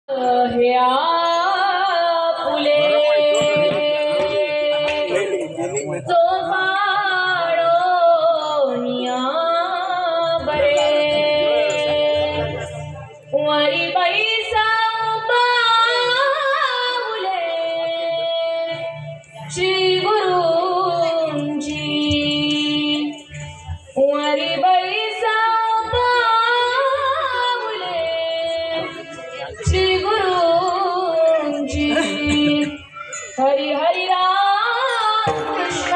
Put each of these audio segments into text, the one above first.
हे आपुले जो माळोनिया बरे वारी बैसा पाऊले श्री गुरुजी वारी बैसा पाऊले श्री गुरुजी हरि हरि राम कृष्ण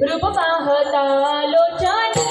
रूप पाहता लोचनी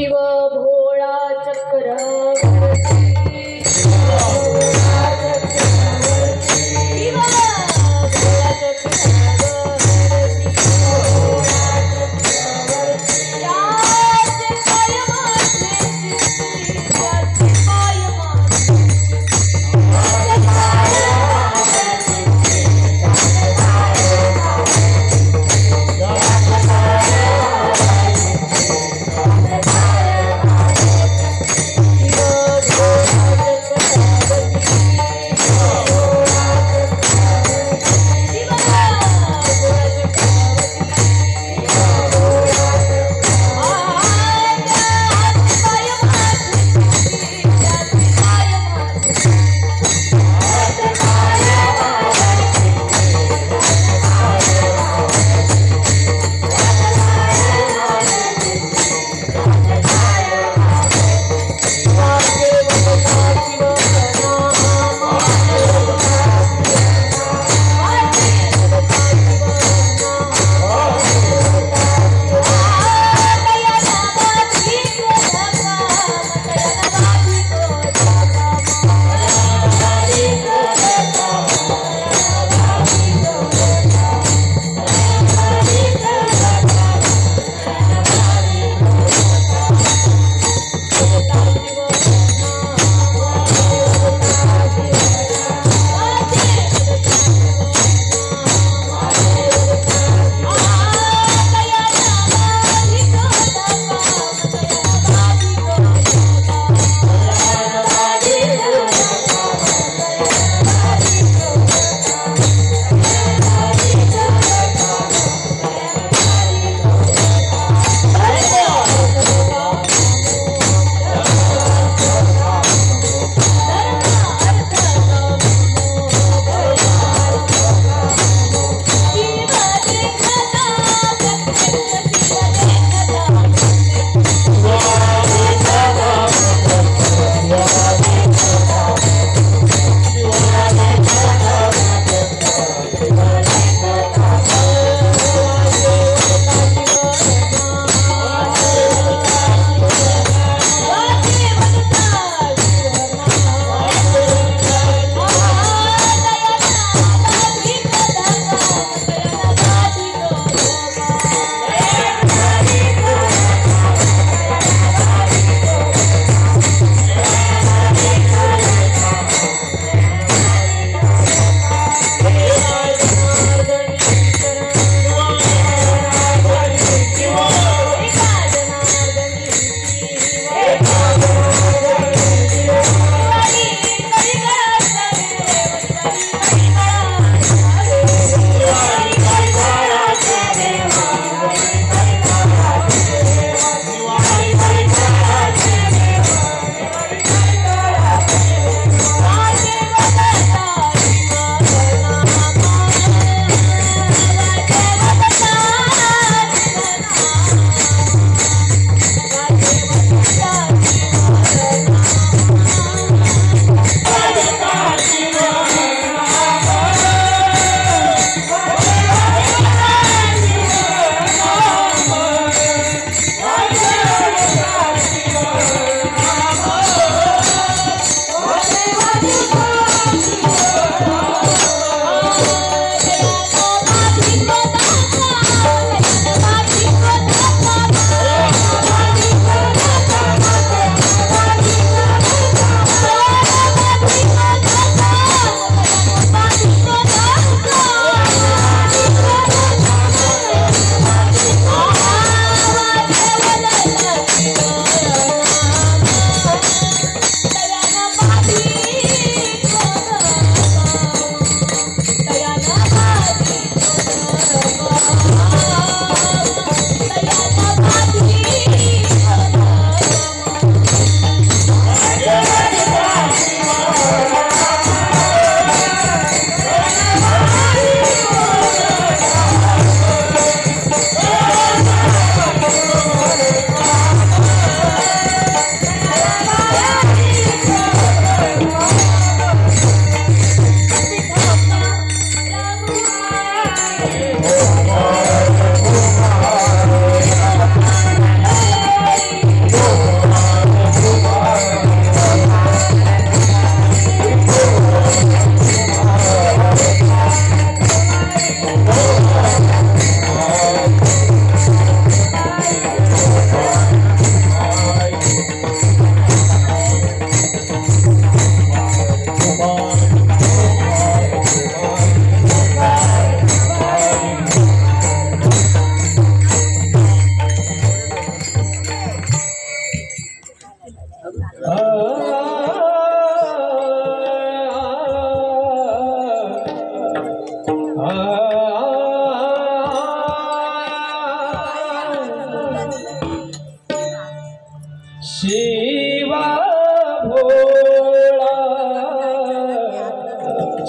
शिव भोळा चक्रवर्ती शिव भोळा चक्रवर्ती याचे पाय माझे चित्ती, त्याचे पाय माझे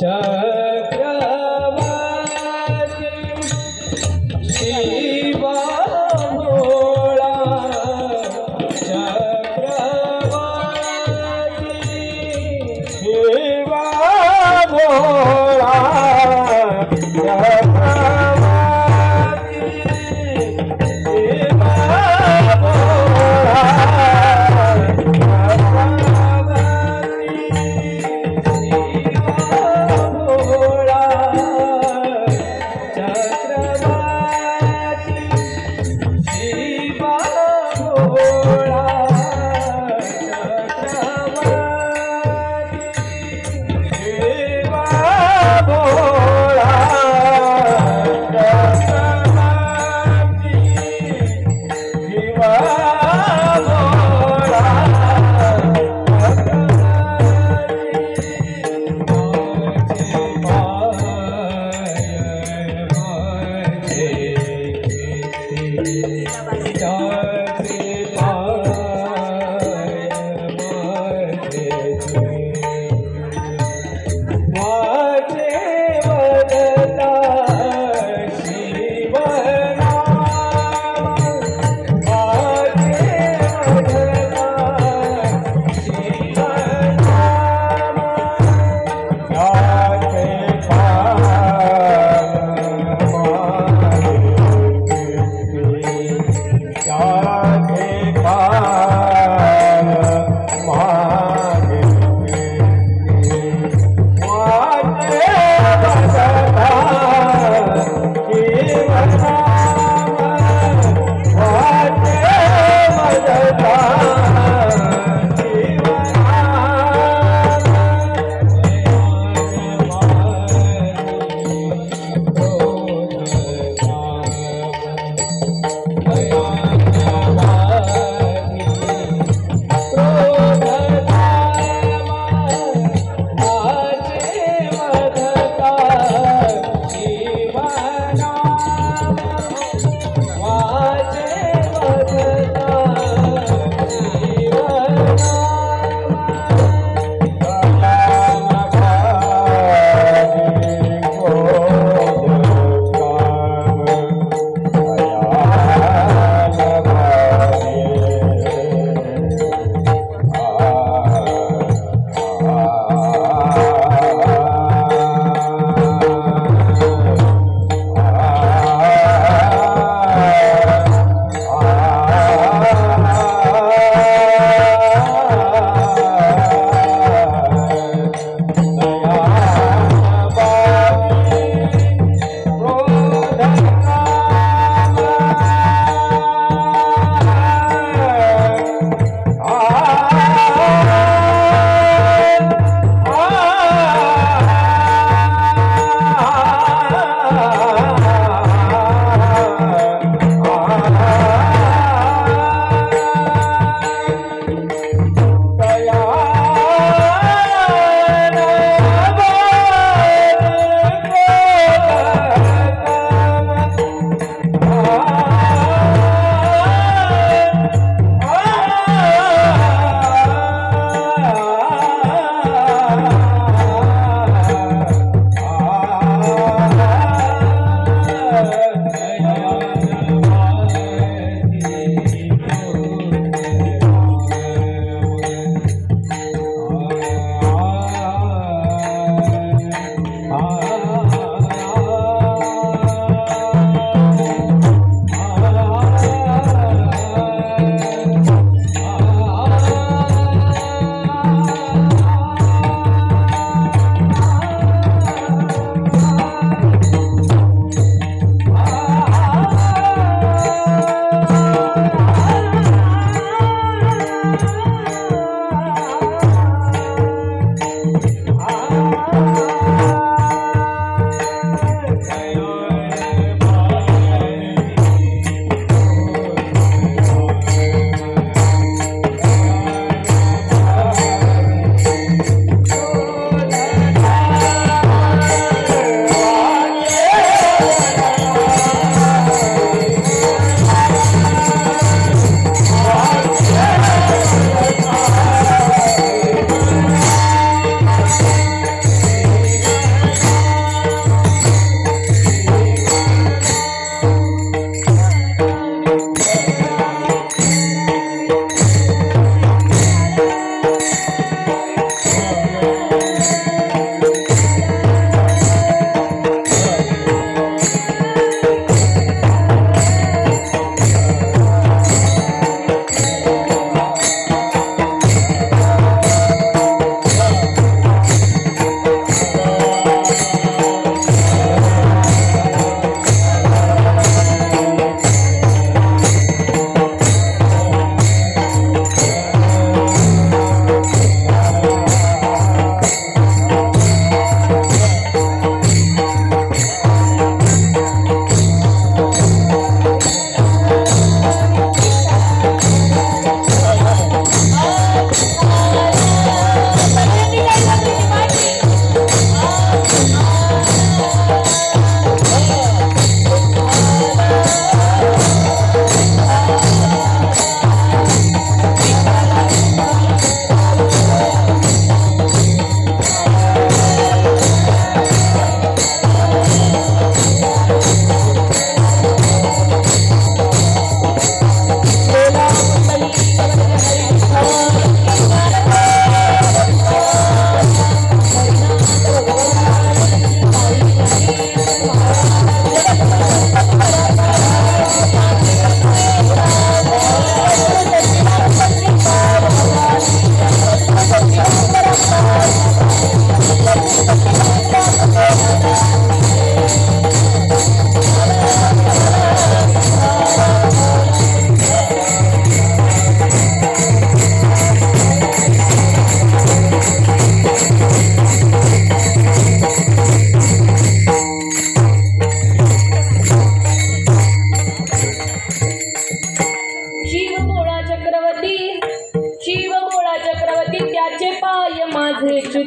चक्रवर्ती शिवा भोळा चक्रवर्ती शिवा भोळा चक्रवर्ती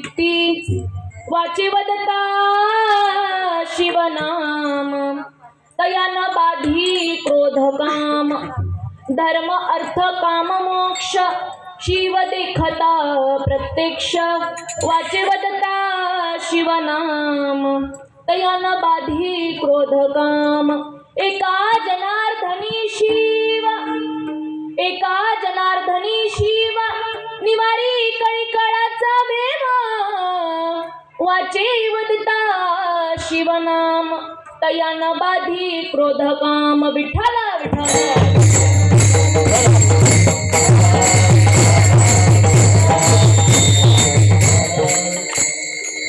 चित्ती वाचे वदता शिवनाम तयान बाधी क्रोध काम धर्म अर्थ काम मोक्ष शिव देखता प्रत्यक्ष वाचे वदता शिवनाम तयान बाधी क्रोध काम एका जनार्दनी शिव एका जनार्दनी शिव निवारी कळीकळाचा भेद वाचे वदता शिवनाम तयान बाधी क्रोध काम विठ्ठल विठ्ठल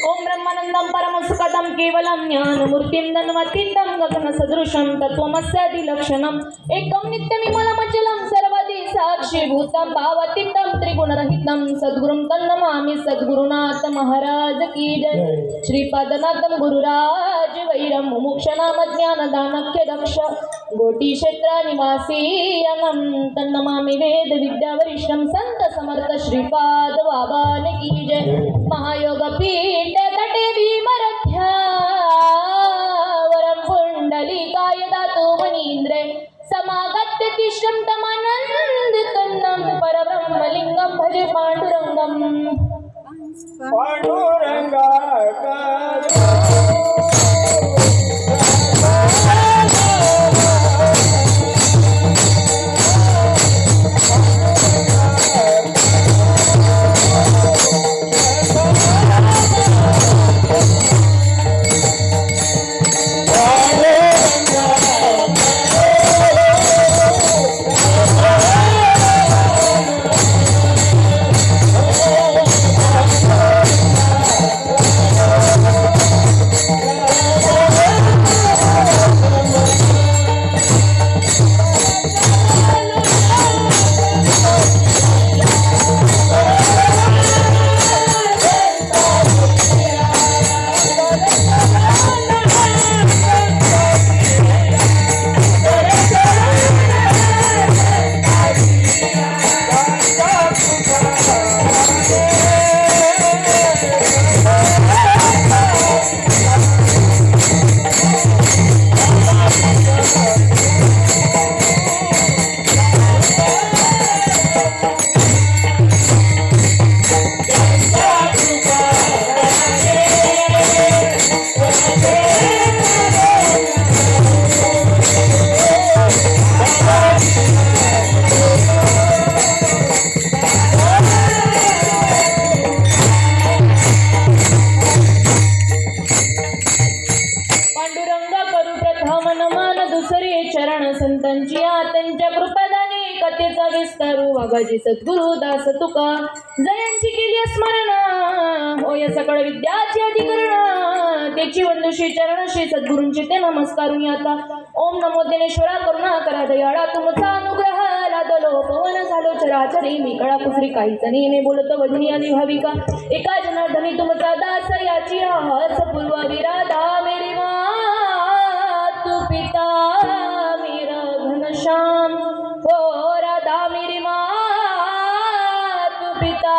ओम ब्रह्मानंदं परमसुखदं केवलं ज्ञानमूर्तिं धन्वतीं गगन सदृशं तत्त्वमस्यादिलक्षणम् एकं नित्यनिर्मलमचलं सर्वदि साक्षीभूतं भावतीतं त्रिगुणरहितं सद्गुरुं तन्नमामि सद्गुरुनाथ महाराज की जय श्रीपादनाथं गुरुराज वैरं मुमुक्षनाम ज्ञानदानख्य दक्ष गोटी क्षेत्र निवासी अनं तन्नमामि वेद विद्यावरिष्ठं संत समर्थ श्रीपाद बाबाने की जय महायोग पीठ तटे भीमरथ्या वरं पुंडलिकाय दातो मनीन्द्रे समागत्य तिष्ठं तमानंद तन्नं परब्रह्मलिंगं भजे पांडुरंगं पांडुरंगा बाबाजी सद्गुरु दास तुका जयांची केली स्मरण होय सकळ विद्याची अधिकरण त्याची वंदुशी चरणशी सद्गुरूंची ते नमस्कारून आता ओम नमो दिनेश्वरा करुणा करा दयाळा तुमचा अनुग्रह लादलो पवन झालो चराचरी मी कळा कुसरी काहीच नेहमी बोलत वजनी आणि भाविका एका जनार्दनी तुमचा दास याची हास पूर्व विराधा मेरी मातु पिता मेरा घनश्याम हो राधा मेरी मातु पिता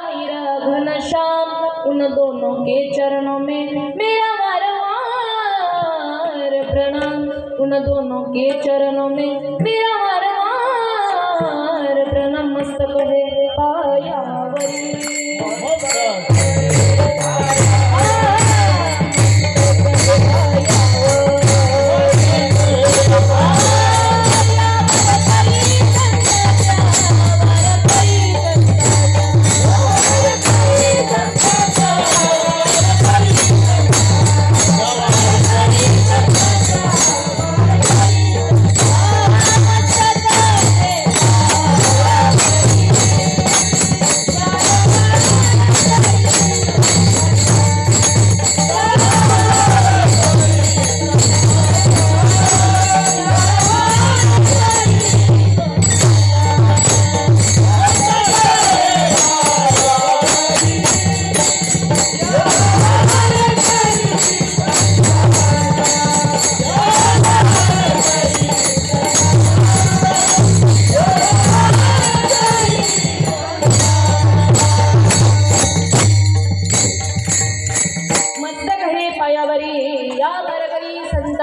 मेरा घनश्याम उन दोनों के चरणों में मेरा बारंबार प्रणाम उन दोनों के चरणों में मेरा बारंबार प्रणाम मस्तक है पायावरी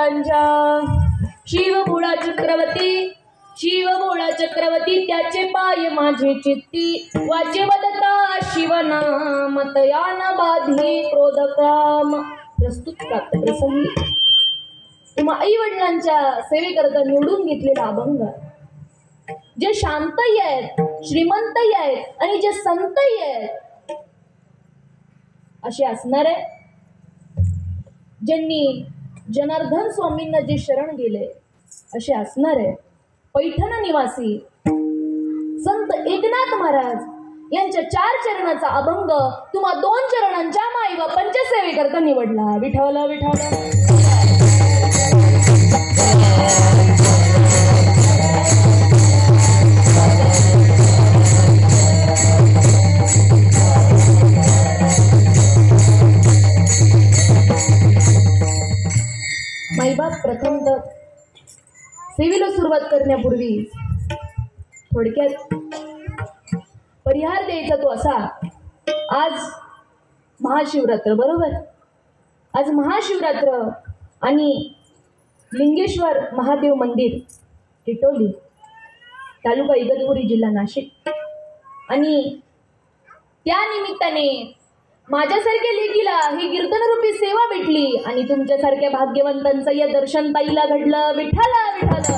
वडिलांच्या शिवभोळा चक्रवर्ती त्याचे पाय माझे चित्ती वाचे वदता शिवनाम तयान बाधी क्रोधकाम. प्रस्तुत प्राप्त प्रसंगी तुम्हा आई वडिलांच्या सेवेकरता निवडून घेतलेला अभंग जे शांतही आहेत, श्रीमंतही आहेत आणि जे संतही आहेत असे असणार आहे. ज्यांनी जनार्दन स्वामींना जे शरण गेले असे असणार आहे. पैठण निवासी संत एकनाथ महाराज यांच्या 4 चरणाचा अभंग तुम्हा 2 चरणांच्या माई बापांच्या सेवेकरता निवडला. विठ्ठल विठ्ठल. माईबाप प्रथमतः सेवेला सुरुवात करण्यापूर्वी थोडक्यात परिहार द्यायचा तो असा. आज महाशिवरात्र, बरोबर. आज महाशिवरात्र आणि लिंगेश्वर महादेव मंदिर टिटोली तालुका इगतपुरी जिल्हा नाशिक आणि त्या निमित्ताने माझ्यासारख्या लेकीला ही कीर्तनरूपी सेवा भेटली आणि तुमच्यासारख्या भाग्यवंतांचं या दर्शन पाहिला घडलं. विठ्ठल विठ्ठल.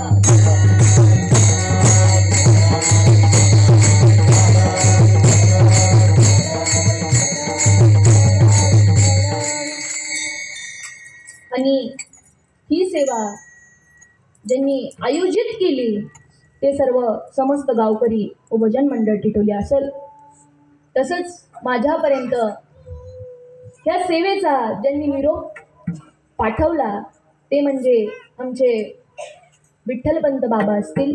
आणि ही सेवा ज्यांनी आयोजित केली ते सर्व समस्त गावकरी व भजन मंडळ टिटोली असेल. तसंच माझ्यापर्यंत ह्या सेवेचा ज्यांनी निरोप पाठवला ते म्हणजे आमचे विठ्ठलपंत बाबा असतील.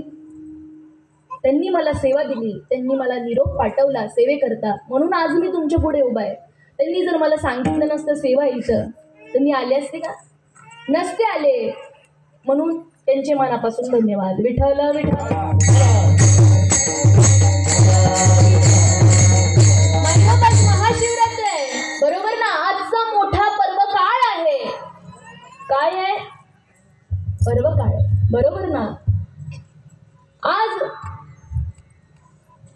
त्यांनी मला सेवा दिली, त्यांनी मला निरोप पाठवला सेवेकरता, म्हणून आज मी तुमच्या पुढे उभा आहे. त्यांनी जर मला सांगितलं नसतं सेवा यायचं तर मी आले असते का? नसते आले. म्हणून त्यांचे मनापासून धन्यवाद. विठ्ठल विठ्ठल. महाशिवरात्र आहे, बरोबर ना. आजचा मोठा पर्व काळ आहे. काय आहे? पर्व काळ, बरोबर ना. आज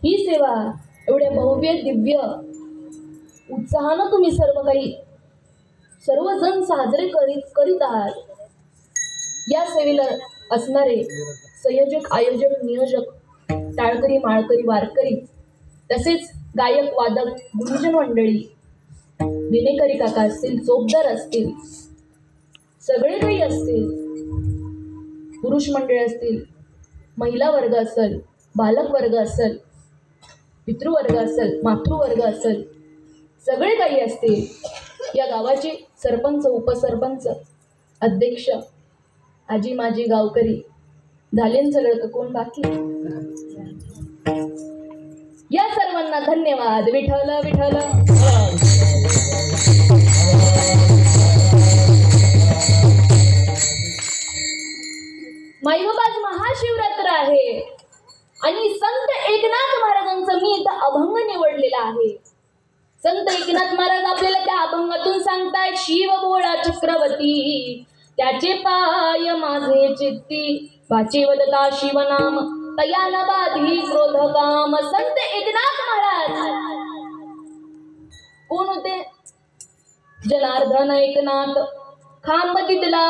ही सेवा एवढ्या भव्य दिव्य उत्साहानं तुम्ही सर्वजण साजरे करीत आहात. या सेवेला असणारे संयोजक, आयोजक, नियोजक, टाळकरी, माळकरी, वारकरी, तसेच गायक, वादक, गुरुजन मंडळी, विनेकरी काका असतील, चोपदार असतील, सगळे काही असतील, पुरुष मंडळी असतील, महिला वर्ग असेल, बालक वर्ग असेल, पितृवर्ग असेल, मातृवर्ग असेल, सगळे काही असतील. या गावाचे सरपंच, उपसरपंच, अध्यक्ष, आजी माजी, गावकरी झाले सगळं, कोण बाकी? या सर्वांना धन्यवाद. विठ्ठल विठ्ठल. माईबाप आज महाशिवरात्र आहे आणि संत एकनाथ महाराजांचा मी इथं अभंग निवडलेला आहे. संत एकनाथ महाराज आपल्याला त्या अभंगातून सांगतायत, शिव भोळा चक्रवर्ती त्याचे पाय माझे चित्ती वाचे वदता शिवनाम तयाला बाधी क्रोधकाम. संत एकनाथ महाराज कोण होते? जनार्दन एकनाथ खांब तिथला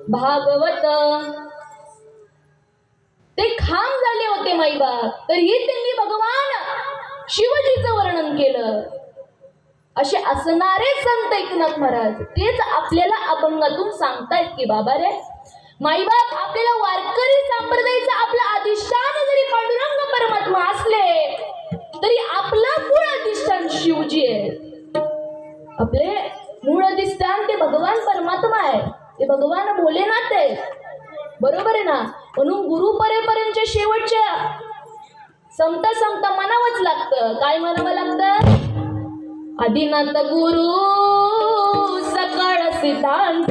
भागवत. ते खांब झाले होते माईबाप, तरीही त्यांनी भगवान शिवजीचं वर्णन केलं. असे असणारे संत एकनाथ महाराज तेच आपल्याला अभंगातून सांगतायत की बाबा रे, माईबाप आपल्याला वारकरी संप्रदायाचं आपलं अधिष्ठान जरी पांडुरंग परमात्मा असले तरी आपलं मूळ अधिष्ठान शिवजी आहे. आपले मूळ अधिष्ठान ते भगवान परमात्मा आहे, ते भगवान भोलेनाथ आहे, बरोबर आहे ना. म्हणून गुरु परंपरेच्या शेवटच्या संत म्हणावंच लागतं. काय म्हणावं लागतं? आदिनाथ गुरु सकाळ सिद्धांत.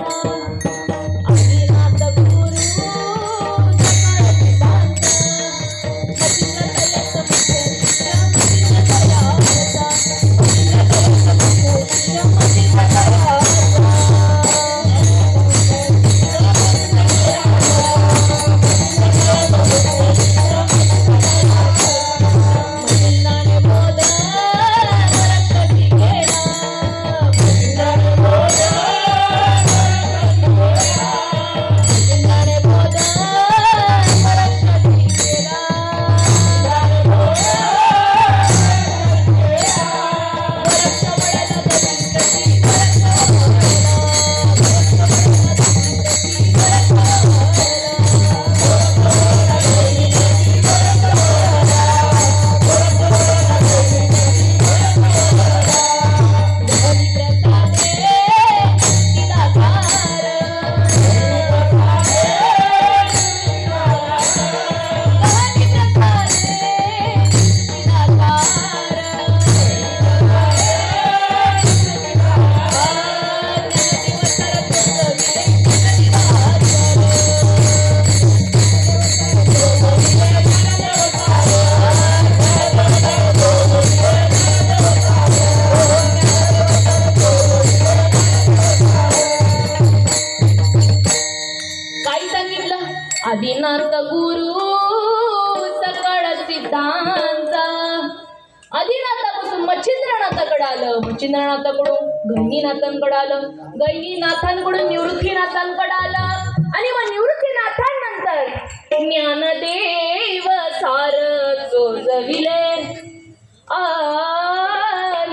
रामचंद्रनाथाकडून गहिनीनाथांकडे आलं, गहिनीनाथांकडून निवृत्तीनाथांकडे आलं आणि मग निवृत्तीनाथांनंतर ज्ञानदेव सार चोजविले.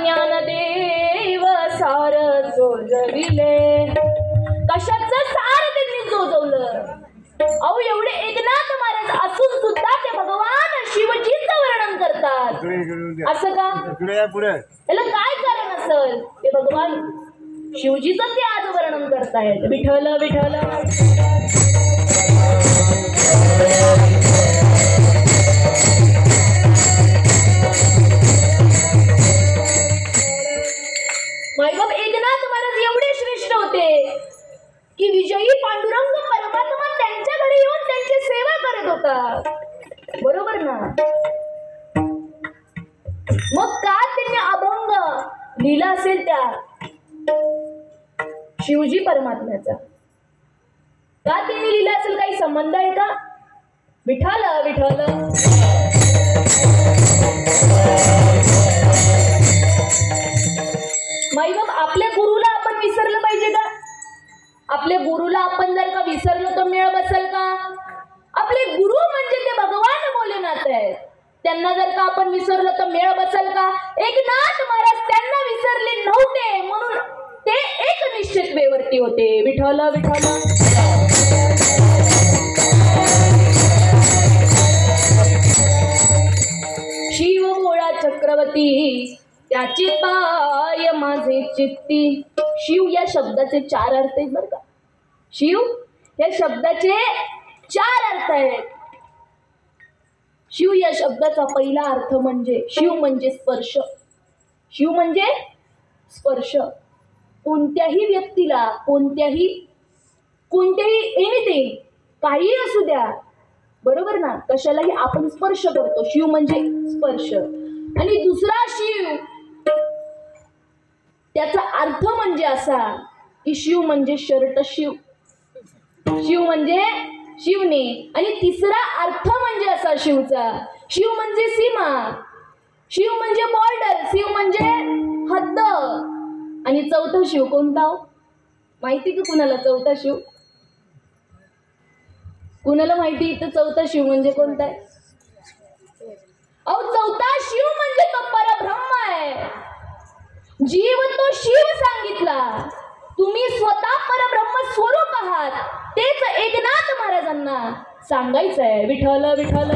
ज्ञानदेव सार चोजविले. कशाचं सार त्यांनी चोजवलं? अहो एवढे एकनाथ महाराज असून सुद्धा ते भगवान शिवजीचं वर्णन करतात. असं का? याला काय कारण असेल? ते भगवान शिवजीचं ते आज वर्णन करतायत. विठ्ठल विठ्ठल. मायबाप एकनाथ महाराज एवढे श्रेष्ठ होते की विजयी पांडुरंग परमात्मा त्यांच्या घरी येऊन त्यांची सेवा करत होता. बरोबर ना? मग का त्यांनी अभंग लिहिला असेल त्या शिवजी परमात्म्याचा? का त्यांनी लिहिला असेल? काही संबंध आहे का? विठ्ठल विठ्ठल. माईबाप आपल्या गुरुला आपण विसरलं पाहिजे का? आपल्या गुरुला आपण जर का विसरलो तर मेळ बसेल का? आपले गुरु म्हणजे ते भगवान भोलेनाथ आहेत. त्यांना जर का आपण विसरलो तर मेळ बसेल का? एकनाथ महाराज त्यांना विसरले नव्हते म्हणून ते एक निश्चित वेवरती होते. विठ्ठल विठ्ठल. शिव भोळा चक्रवर्ती त्याची पाय माझे चित्ती. शिव या शब्दाचे 4 अर्थ आहेत बरं का. शिव या शब्दाचे 4 अर्थ आहेत. शिव या शब्दाचा पहिला अर्थ म्हणजे शिव म्हणजे स्पर्श. शिव म्हणजे स्पर्श. कोणत्याही व्यक्तीला कोणत्याही एनिथिंग काही असू द्या, बरोबर ना, कशालाही आपण स्पर्श करतो. शिव म्हणजे स्पर्श. आणि दुसरा शिव त्याचा अर्थ म्हणजे असा की शिव म्हणजे शर्ट शिव. शिव म्हणजे शिवने. आणि तिसरा अर्थ म्हणजे असा शिवचा, शिव म्हणजे सीमा, शिव म्हणजे बॉर्डर, शिव म्हणजे हद्द. आणि चौथा शिव कोणता? माहिती का कुणाला चौथा शिव? कुणाला माहिती इथं चौथा शिव म्हणजे कोणता आहे? अहो चौथा शिव म्हणजे तो परब्रह्म आहे. जीव तो शिव सांगितला. तुम्ही स्वतः परब्रह्म स्वरूप आहात. तेच एकनाथ महाराजांना सांगायचं आहे. विठ्ठल विठ्ठल.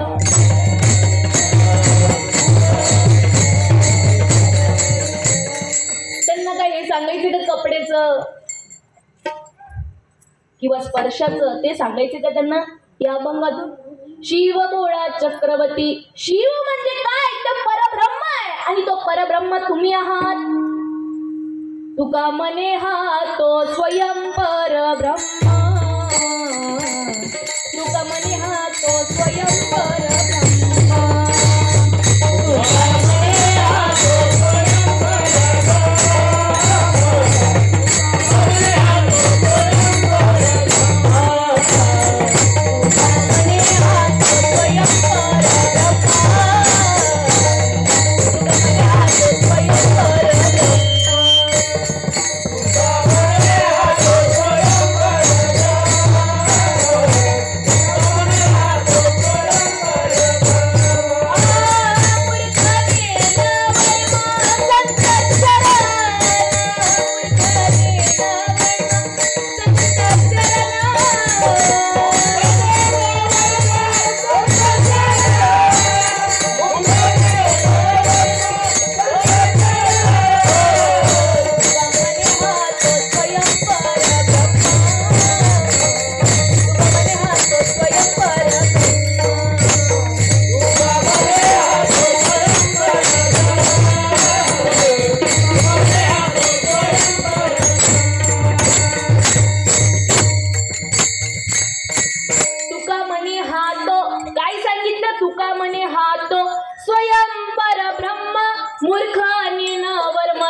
त्यांना काय हे सांगायचे का कपड्याचं किंवा स्पर्शाचं? ते सांगायचे का त्यांना या अभंगातून? शिव भोळा चक्रवर्ती. शिव म्हणजे काय? तर परब्रह्म आहे. आणि तो परब्रह्म तुम्ही आहात. तुका मने हा तो स्वयं परब्रह्म. तुका मने हा तो स्वयं परब्रह्म. तुका मने हा तो स्वयं परब्रह्म.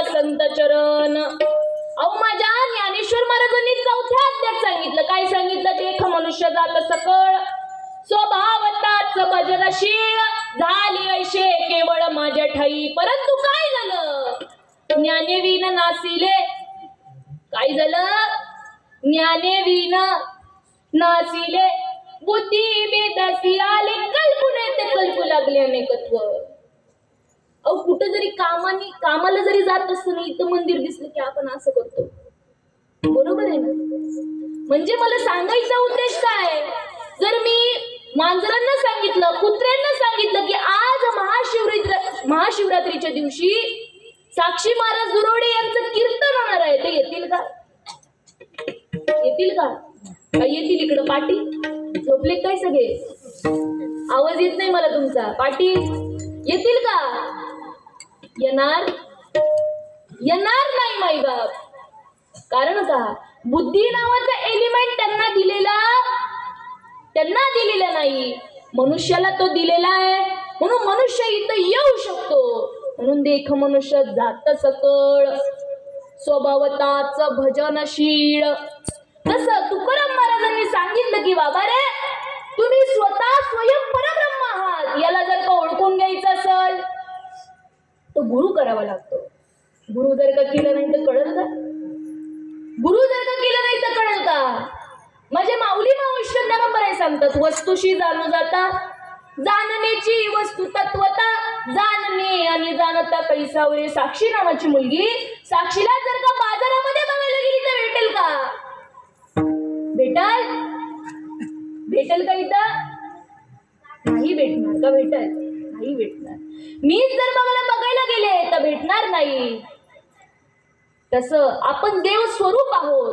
संत चरण. अहो माझ्या ज्ञानेश्वर महाराजांनी 4थ्या अध्यायात सांगितलं. काय सांगितलं? देख मनुष्य जात सकळ स्वभावताच भजनशील झाली ऐशे केवळ माझ्या ठाई. परंतु काय झालं? ज्ञानेविन नासिले. काय झालं? ज्ञानेविन नासिले बुद्धी बेदासी आले, कल्पने ते कल्पू लागले अनेकत्व. अहो कुठं जरी कामाला जरी जात असतो ना, इथं मंदिर दिसलं की आपण असं करतो. बरोबर आहे ना? म्हणजे मला सांगायचा उद्देश काय, जर मी मांजरांना सांगितलं, कुत्र्यांना सांगितलं की आज महाशिवरात्रीच्या दिवशी साक्षी महाराज दुरोडे यांचं कीर्तन होणार आहे, ते येतील का? येतील का? काय येतील? इकडं पाटी झोपले काय सगळे? आवाज येत नाही मला तुमचा. पाटी येतील का? येणार नाही माई बाप. कारण का? बुद्धी नावाचा एलिमेंट त्यांना दिलेला नाही, मनुष्याला तो दिलेला आहे. म्हणून मनुष्य इथं येऊ शकतो. म्हणून देख मनुष्य जात सकळ स्वभावताच भजनशील. तसं तुकाराम महाराजांनी सांगितलं की बाबा रे, तुम्ही स्वतः स्वयं परब्रह्म आहात. याला जर का ओळखून घ्यायचं असेल तो गुरु करावा लागतो. गुरु जर का केलं नाही तर कळेल का? गुरु जर का केलं नाही तर कळेल का? माझे माऊली मावशी बरोबर सांगतात, वस्तूशी जाणू जाता जाणण्याची वस्तू तत्वता जाणणे आणि जाणता कैसावरे. साक्षी नावाची मुलगी, साक्षीला जर का बाजारामध्ये बघायला गेली तर भेटेल का? भेटेल का इथं? नाही भेटणार का? नाही भेटणार. मीच जर बघायला गेले तर भेटणार नाही. तसं आपण देव स्वरूप आहोत.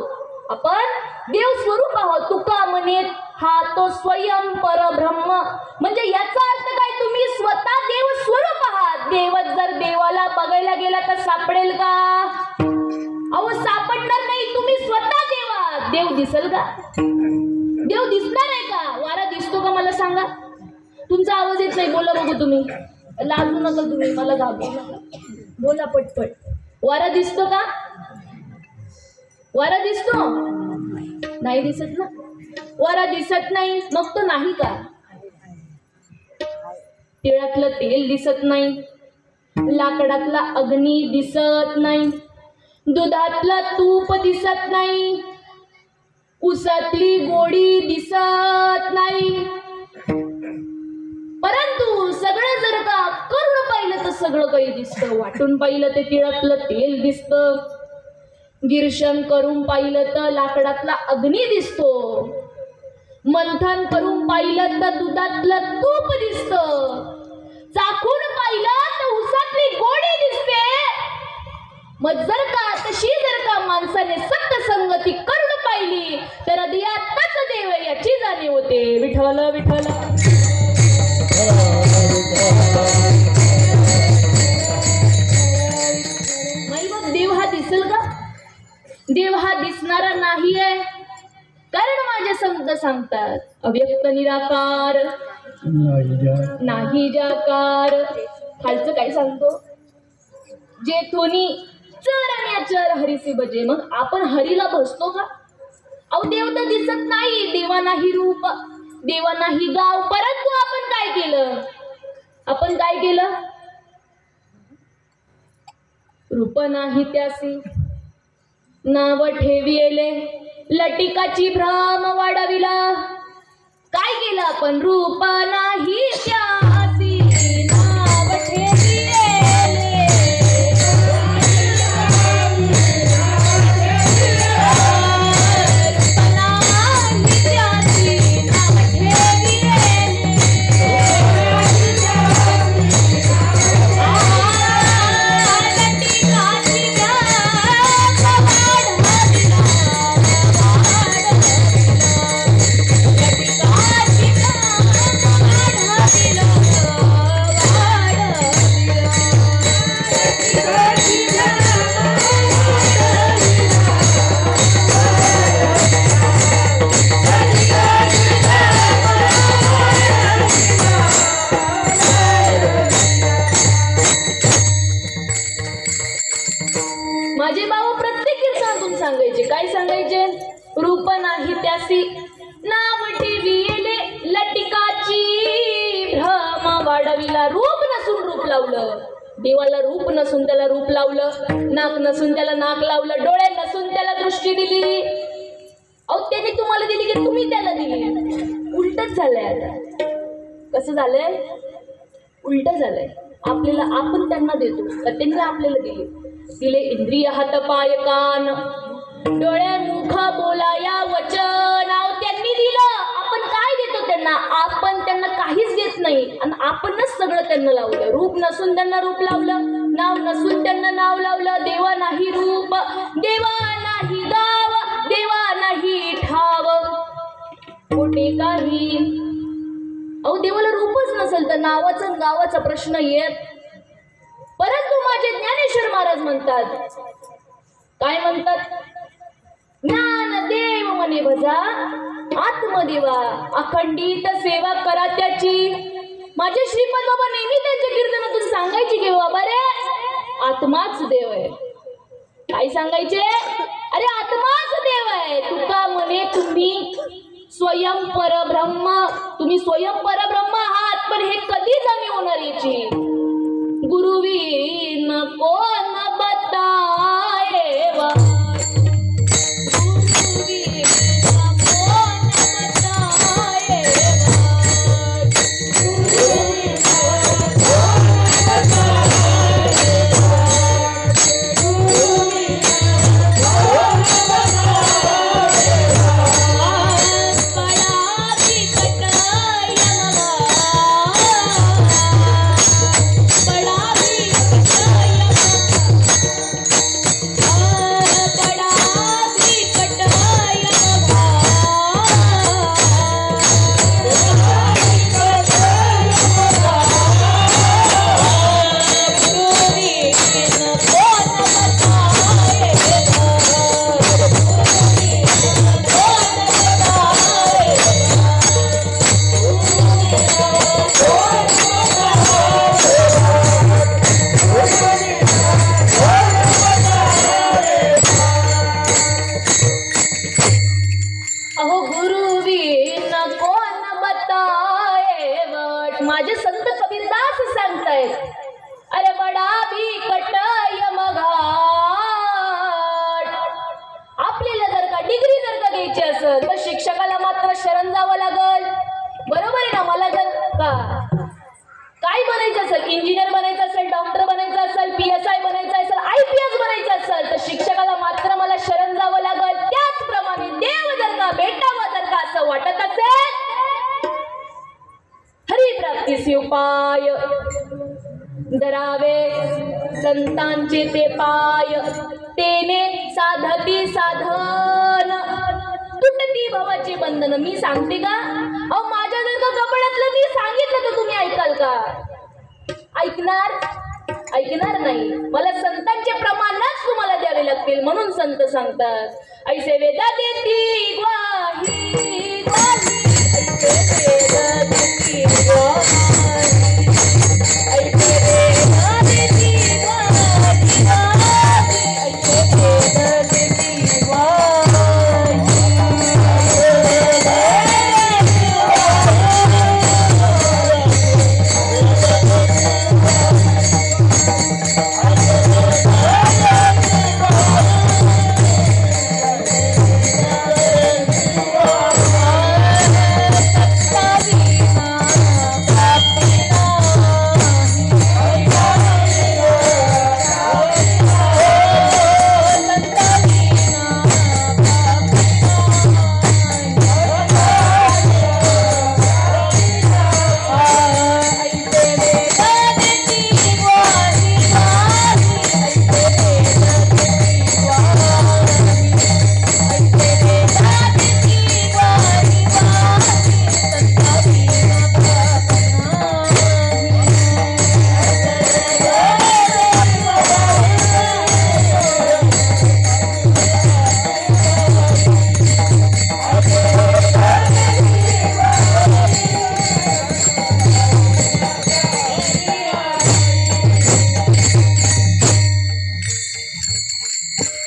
तुका म्हणे हा तो स्वयं परब्रह्म. म्हणजे याचा अर्थ काय? तुम्ही स्वतः देव स्वरूप आहात. जर देवाला बघायला गेला तर सापडेल का? अहो सापडणार नाही. तुम्ही स्वतः देव आहात. देव दिसेल का? देव दिसणार आहे का? वारा दिसतो का मला सांगा? तुमचा आवाज येत नाही, बोला बघू. तुम्ही लाजू नका, तुम्ही मला घाबरू नका, बोला पटपट. वारा दिसतो का? वारा दिसतो? नाही दिसत ना. वारा दिसत नाही मग तो नाही का? तिळातलं तेल दिसत नाही, लाकडातला अग्नी दिसत नाही, दुधातलं तूप दिसत नाही, उसातली गोडी दिसत नाही. परंतु सगळं जर का करून पाहिलं तर सगळं काही दिसतं. वाटून पाहिलं ते तिळातलं तेल दिसतं, गिरशन करून पाहिलं तर लाकडातला अग्नी दिसतो, मंथन करून पाहिलं तर दुधातलं तूप दिसतं, चाखून पाहिलं तर उसातली गोडी दिसते. मग जर का माणसाने सत्य संगती करून पाहिली तर हृदयातच देव याची जाणीव होते. विठ्ठल विठ्ठल. नाही मग देव हा दिसेल का? देव हा दिसणारा नाही आहे. कारण माझे संत सांगतात अव्यक्त निराकार नाही जाकार. खालचं काय सांगतो? जेथोनी चर आणि अचर हरीसी बजे. मग आपण हरीला बसतो का? अहो देव तर दिसत नाही, देवा नाही रूप, देवा नाही गाव. परंतु आपण काय केलं? रूप नाही त्यासी नाव ठेविले, लटिकाची भ्रम वाढविला. काय केलं आपण? रूप नाही त्यासी नाव ठेविले, माझे बाबा प्रत्येक कीर्तनातून सांगायचे. काय सांगायचे? रूप नाही त्यासी नाव ठेविले, लटिकाची भ्रम वाढविला. रूप नसून रूप लावलं. देवाला रूप नसून त्याला रूप लावलं, नाक नसून त्याला नाक लावलं, डोळे नसून त्याला दृष्टी दिली. अहो त्याने तुम्हाला दिली की तुम्ही त्याला दिली? उलटच झालंय. आता कसं झालंय? उलट झालंय. आपल्याला आपण त्यांना देतो तर त्यांनी आपल्याला दिले इंद्रिय हात पाय कान डोळे मुख बोलाया वचन. त्यांनी दिलं, आपण काय देतो त्यांना? आपण त्यांना काहीच देत नाही आणि आपणच सगळं त्यांना लावलं. रूप नसून त्यांना रूप लावलं, नाव नसून त्यांना नाव लावलं. देवा नाही रूप, देवा नाही गाव, देवा नाही ठाव, कोठे काही. अहो देवाला रूपच नसेल तर नावाचा गावाचा प्रश्न येत. परंतु माझे ज्ञानेश्वर महाराज म्हणतात, काय म्हणतात? ज्ञान देव मने भजा आत्मदेवा, अखंडित सेवा करा त्याची. माझे श्रीमद बाबा नेहमी त्यांच्या कीर्तनातून सांगायचे की बाबा रे आत्माच देव आहे. काय सांगायचे? अरे आत्माच देव आहे. तुका म्हणे तुम्ही स्वयं परब्रह्म, तुम्ही स्वयं परब्रह्म आहात. पण हे कधीच आम्ही होणार याची गुरुवीन कोण बताये वा. माझे संत कबीरदास सांगतायत, अरे बडा भी कटय मघाट. आपल्याला जर का डिग्री जर का घ्यायची असेल तर शिक्षकाला मात्र शरण जावं लागल. बरोबर आहे ना? मला जर का काय बनायचं असेल, इंजिनियर बनायचं असेल, डॉक्टर बनायचं असेल, PSI बनायचं असेल, IPS बनायचं असेल तर शिक्षकाला मात्र मला शरण जावं लागल. त्याचप्रमाणे देव जर का भेटावा जर का असं वाटत असेल, हरिप्राप्तीचे उपाय धरावे संतांचे ते पाय, तेने साधती साधन, तुटती भवाची बंधन. मी सांगते का? अहो माझ्या जर का कपड्यातलं मी सांगितलं तर तुम्ही ऐकाल का? ऐकणार नाही. मला संतांचे प्रमाणच तुम्हाला द्यावे लागतील. म्हणून संत सांगतात, ऐसे वेदा देती ग्वाही ग्वाही, ऐसे वेदा देती ग्वाही, ऐसे वेदा देती ग्वाही ग्वाही, ऐसे वेदा देती ग्वाही.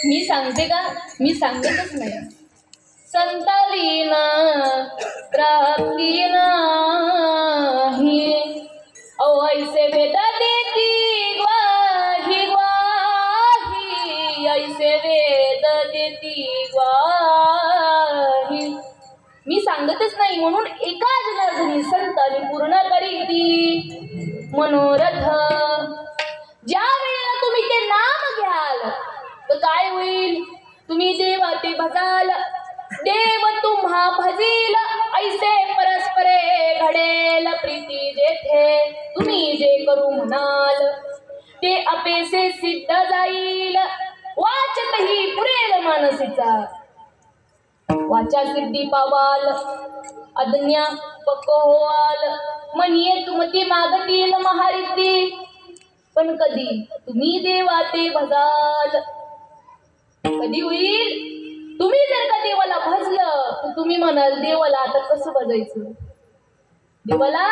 मी सांगते का? मी सांगतच नाही. संताविना प्राप्ती नाही, ऐसे वेद देती ग्वाही. ऐसे वेद देती ग्वाही. मी सांगतच नाही म्हणून एका जनार्दनी संतांनी पूर्ण करीती मनोरथ. ज्या वेळेला तुम्ही ते नाम घ्याल तर काय होईल? तुम्ही देवा ते भजाल, देव तुम्हा भजील. ऐसे परस्परे घडेल प्रीती जेथे. तुम्ही जे करू म्हणाल ते अपेसे सिद्ध जाईल. वाचतही पुरेल मानसीचा, वाचा सिद्धी पावाल. अज्ञा पक्क होवाल, म्हणिये तुमती मागतील महारिद्धी. पण कधी तुम्ही देवा ते भजाल. कधी होईल? तुम्ही जर का देवाला भजलं तर तुम्ही म्हणाल देवाला आता कसं भजायचं, देवाला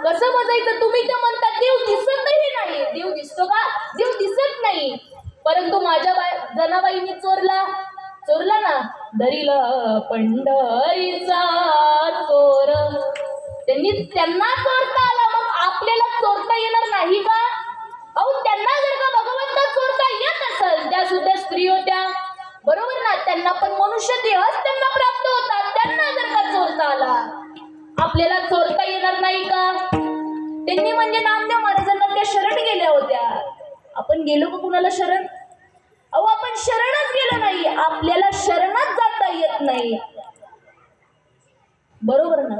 कसं भजायचं. तुम्ही तर म्हणता देव दिसतही नाही. देव दिसतो का? देव दिसत नाही. परंतु माझ्या जनाबाईंनी चोरला ना, दरीला पंढरीचा चोर. त्यांना चोरता आला, मग आपल्याला चोरता येणार नाही का? अहो, त्यांना जर का भगवंत चोरता येत असेल, त्या सुद्धा स्त्री होत्या, बरोबर ना? त्यांना पण मनुष्य देहच त्यांना प्राप्त होता. त्यांना जर का चोरता आला, आपल्याला चोरता येणार नाही का? त्यांनी म्हणजे नामदेव महाराजांना त्या शरण गेल्या होत्या. आपण गेलो का कुणाला शरण? अहो, आपण शरणच गेलो नाही. आपल्याला शरणच जाता येत नाही, बरोबर ना?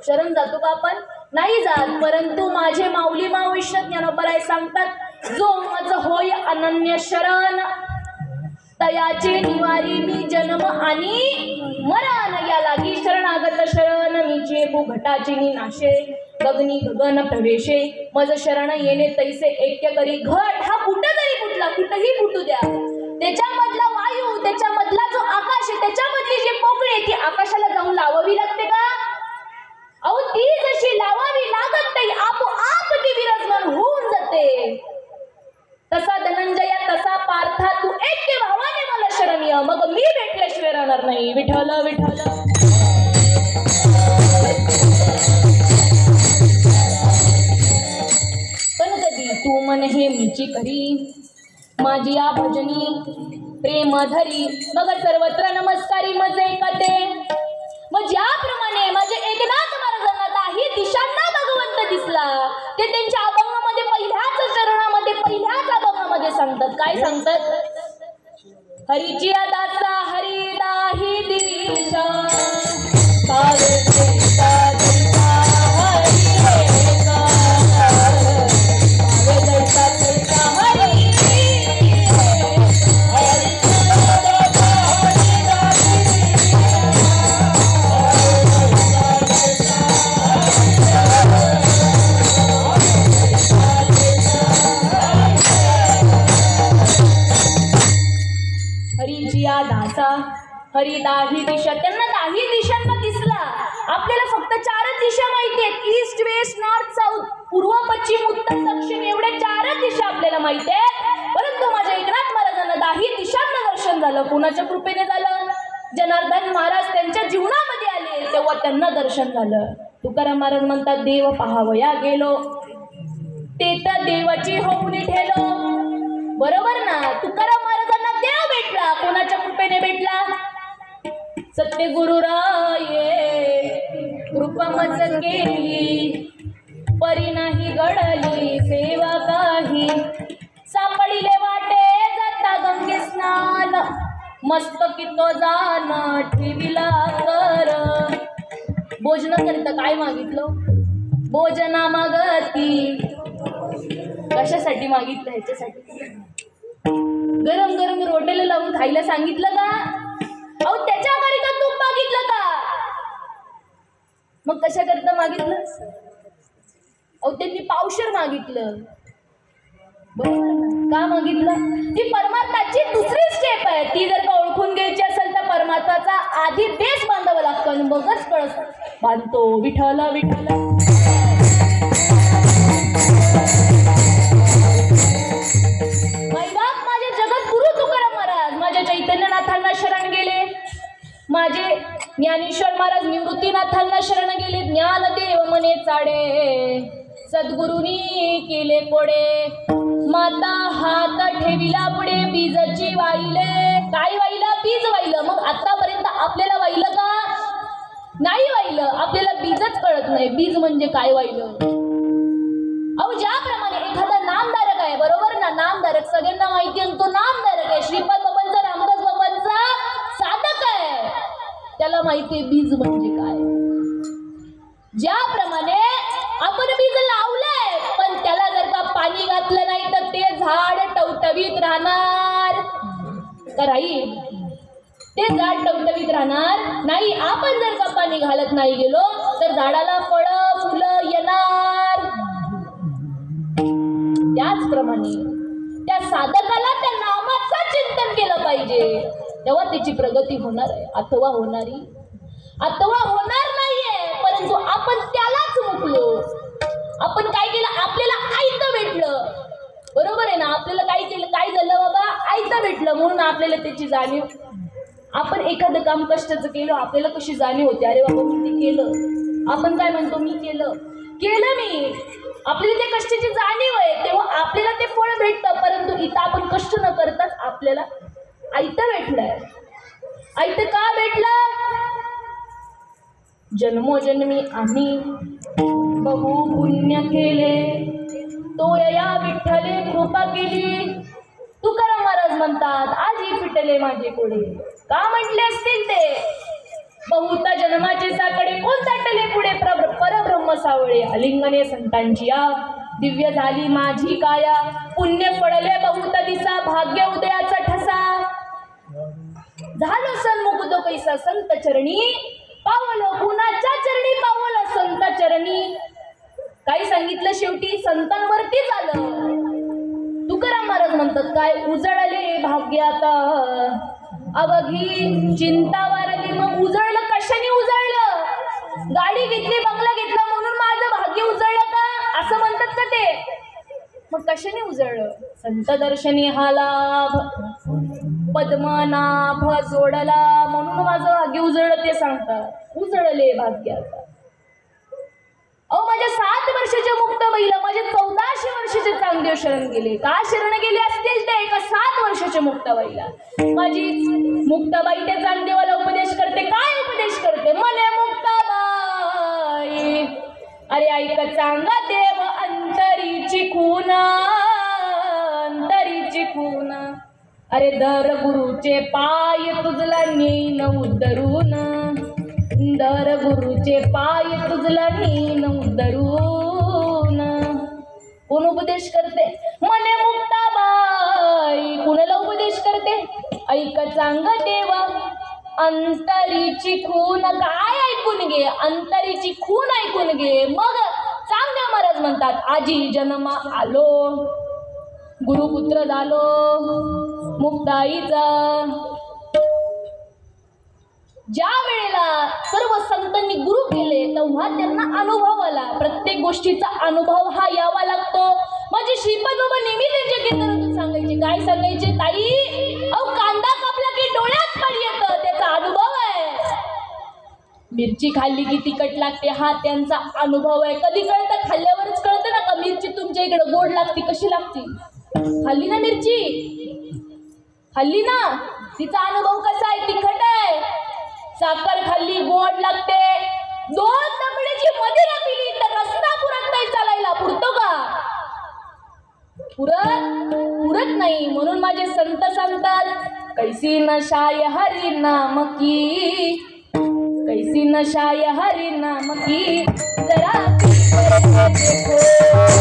शरण जातो का आपण? नाही जात. परंतु माझे माऊली महाविष्णू ज्ञानोबराय सांगतात, जो मज होय अनन्य शरण, तयाचे निवारी मी जन्म आणि मरण. या लागी शरणागत शरण मीचे भूघटाची नाशे, गगनी गगन प्रवेशे. मज शरण येणे तैसे ऐक्य करी. घट हा कुठं जरी फुटला, कुठंही फुटू द्या, त्याच्यामधला वायू, त्याच्यामधला जो आकाश आहे, त्याच्यामधली जी पोकळी आहे ती आकाशाला जाऊन लावावी लागते का? अहो, ती जशी लावावी लागत नाही, आपोआप ती विराजमान होऊन जाते. तसा धनंजया, तसा पार्था, तू ऐक्य भावाने मला शरण ये, मग मी भेटल्याशिवाय राहणार नाही. विठ्ठल विठ्ठल. पण कधी तू मन हे मीची करी, माझी या भजनी प्रेम धरी. मग सर्वत्र नमस्कारी मजे कते. मग ज्याप्रमाणे माझे एकनाथ महाराजांना दाही दिशांना भगवंत दिसला, ते त्यांच्या अभंगामध्ये पहिल्याच चरणामध्ये, पहिल्याच अभंगामध्ये सांगतात. काय सांगतात? हरीची दासा हरी दाही दिशा, हरी दाही दिशा. त्यांना दाही दिशांना दिसला. आपल्याला फक्त 4च दिशा माहिती आहेत, ईस्ट वेस्ट नॉर्थ साऊथ, पूर्व पश्चिम उत्तर दक्षिण, एवढ्या 4च दिशा आपल्याला माहिती आहेत. परंतु माझ्या एकनाथ महाराजांना दाही दिशांना दर्शन झालं. कोणाच्या कृपेने झालं? जनार्दन महाराज त्यांच्या जीवनामध्ये आले तेव्हा त्यांना दर्शन झालं. तुकाराम महाराज म्हणतात, देव पाहावया गेलो, ते तर देवाची होऊनी ठेलो. बरोबर ना? तुकाराम महाराजांना देव भेटला. कोणाच्या कृपेने भेटला? सत्य गुरुराये कृपा मज केली, परी नाही घडली सेवा काही. सापडिले वाटे जाता गंगे स्नान, मस्तकी तो जाण ठेविला कर. भोजन करता काय मागितलं? भोजना मागती. कशासाठी मागितलं? ह्याच्यासाठी. गरम गरम रोटेला लावून खायला सांगितलं का? अहो, त्याच्याकरिता तूप मागितलं का? मग कशाकरिता मागितलं? अहो, त्यांनी पावशेर मागितलं. बरोबर का मागितलं? ती परमार्थाची दुसरी स्टेप आहे. ती जर का ओळखून घ्यायची असेल तर परमार्थाचा आधी बेस बांधावा लागतो आणि मगच कळस बांधतो. विठ्ठल विठ्ठल. माझे जगद्गुरु तुकाराम महाराज माझ्या चैतन्यनाथांना शरण गेले. माझे ज्ञानेश्वर महाराज निवृत्तीनाथांना शरण गेले. ज्ञानदेव मने चाडे, सद्गुरूंनी केले कोडे. माता हात ठेविला पुढे बीजची वाहिले. काय वाहिलं? बीज वाहिलं. मग आतापर्यंत आपल्याला वाहिलं का? नाही वाहिलं. आपल्याला बीजच कळत नाही बीज म्हणजे काय वाहिलं. अहो ज्याप्रमाणे एखादा नामधारक आहे बरोबर ना, नामधारक सगळ्यांना माहिती आहे, तो नामधारक आहे. श्रीपाद बाबांचा रामदास बाबांचा साधक आहे, त्याला माहिती आहे बीज म्हणजे काय. ज्याप्रमाणे आपण बीज लावलंय पण त्याला जर का पाणी घातलं नाही तर ते झाड टवटवीत राहणार का राहील? ते झाड टवटवीत राहणार नाही. आपण जर का पाणी घालत नाही गेलो तर झाडाला फळं फुलं येणार. त्याचप्रमाणे त्या साधकाला त्या नामाचं चिंतन केलं पाहिजे, तेव्हा त्याची प्रगती होणार आहे. अथवा होणार नाहीये, परंतु आपण त्यालाच मुकलो. आपण काय केलं? आपल्याला आयतं भेटलं बरोबर आहे ना. आपल्याला काय केलं? काय झालं बाबा? आयतं भेटलं म्हणून आपल्याला त्याची जाणीव. आपण एखादं काम कष्टाचं केलं, आपल्याला कशी जाणीव होते? अरे बाबा मी ते केलं. आपण काय म्हणतो? मी केलं मी. आपल्याला त्या कष्टाची जाणीव आहे, तेव्हा आपल्याला ते फळ भेटतं. परंतु इथं आपण कष्ट न करताच आपल्याला आयतं भेटलंय. आयतं का भेटलं? जन्मोजन्मी आम्ही बहु पुण्य केले, तो या विठ्ठले कृपा केली. तुकाराम महाराज म्हणतात आजी फिटले माझे कोडे. का म्हटले असतील ते? बहुता जन्माचे साकडे कोण ताटले पुढे परब्रह्म सावळे. अलिंगने संतांची या दिव्य झाली माझी काया. पुण्य पडले बहुता दिसा भाग्य उदयाचा ठसा. झालं सन्मुख तो कैसा संत चरणी पावलं. कुणाच्या चरणी पावलं? संत चरणी. काय सांगितलं शेवटी? संतांवरती झालं. तुकाराम महाराज म्हणतात काय? उजळले भाग्य आता अवघी चिंता वारली. मग उजळलं कशाने? उजळलं गाडी घेतली, बंगला घेतला म्हणून माझं भाग्य उजळलं का? असं म्हणतात का ते? मग कशाने उजळलं? संत दर्शनी हा लाभ पद्मनाभ जोडला म्हणून माझं भाग्य उजळलं ते सांगतात. उजळले भाग्य आता. अहो माझ्या 7 वर्षाच्या मुक्ताबाईला माझे 1400 वर्षाचे चांगदेव शरण गेले. का शरण गेले असतील ते? एका 7 वर्षाच्या मुक्ताबाईला. माझी मुक्ताबाई त्या चांगदेवाला उपदेश करते. काय उपदेश करते? म्हणे मुक्ताबाई अरे ऐक चांगा देव अंतरीची खून. अरे दर गुरुचे पाय तुझला नेन उद्धरून. दर गुरुचे पाय तुझला नेन उद्धरून. कोण उपदेश करते? म्हणे मुक्ताबाई. कुणाला उपदेश करते? ऐक चांग देवा अंतरीची खून. काय ऐकून घे? अंतरीची खून ऐकून घे. मग चांगदेव महाराज म्हणतात आजी जन्मा आलो, गुरुपुत्र झालो मुक्ताईचा. ज्या वेळेला सर्व संतांनी गुरु केले तेव्हा त्यांना अनुभव आला. प्रत्येक गोष्टीचा अनुभव हा यावा लागतो. म्हणजे श्रीपाद बाबा नेहमी त्यांच्या कीर्तनातून सांगायचे. काय सांगायचे? ताई अहो कांदा कापला की डोळ्यात पाणी येतं, त्याचा अनुभव आहे. मिरची खाल्ली की तिखट लागते, हा त्यांचा अनुभव आहे. कधी कळतं? खाल्ल्यावरच कळतं ना का मिरची तुमच्या इकडे गोड लागते कशी लागते. खाल्ली ना मिरची, खाल्ली ना, तिचा अनुभव कसा आहे? तिखट आहे. साखर खाल्ली गोड लागते. 2 तांबड्याची मदिरा पिली तर रस्ता पुरत नाही चालायला. पुरतो का? पुरत नाही. म्हणून माझे संत सांगतात कैसी नशाय हरी नाम की, कैसी नशाय हरी नाम की. जरा देखो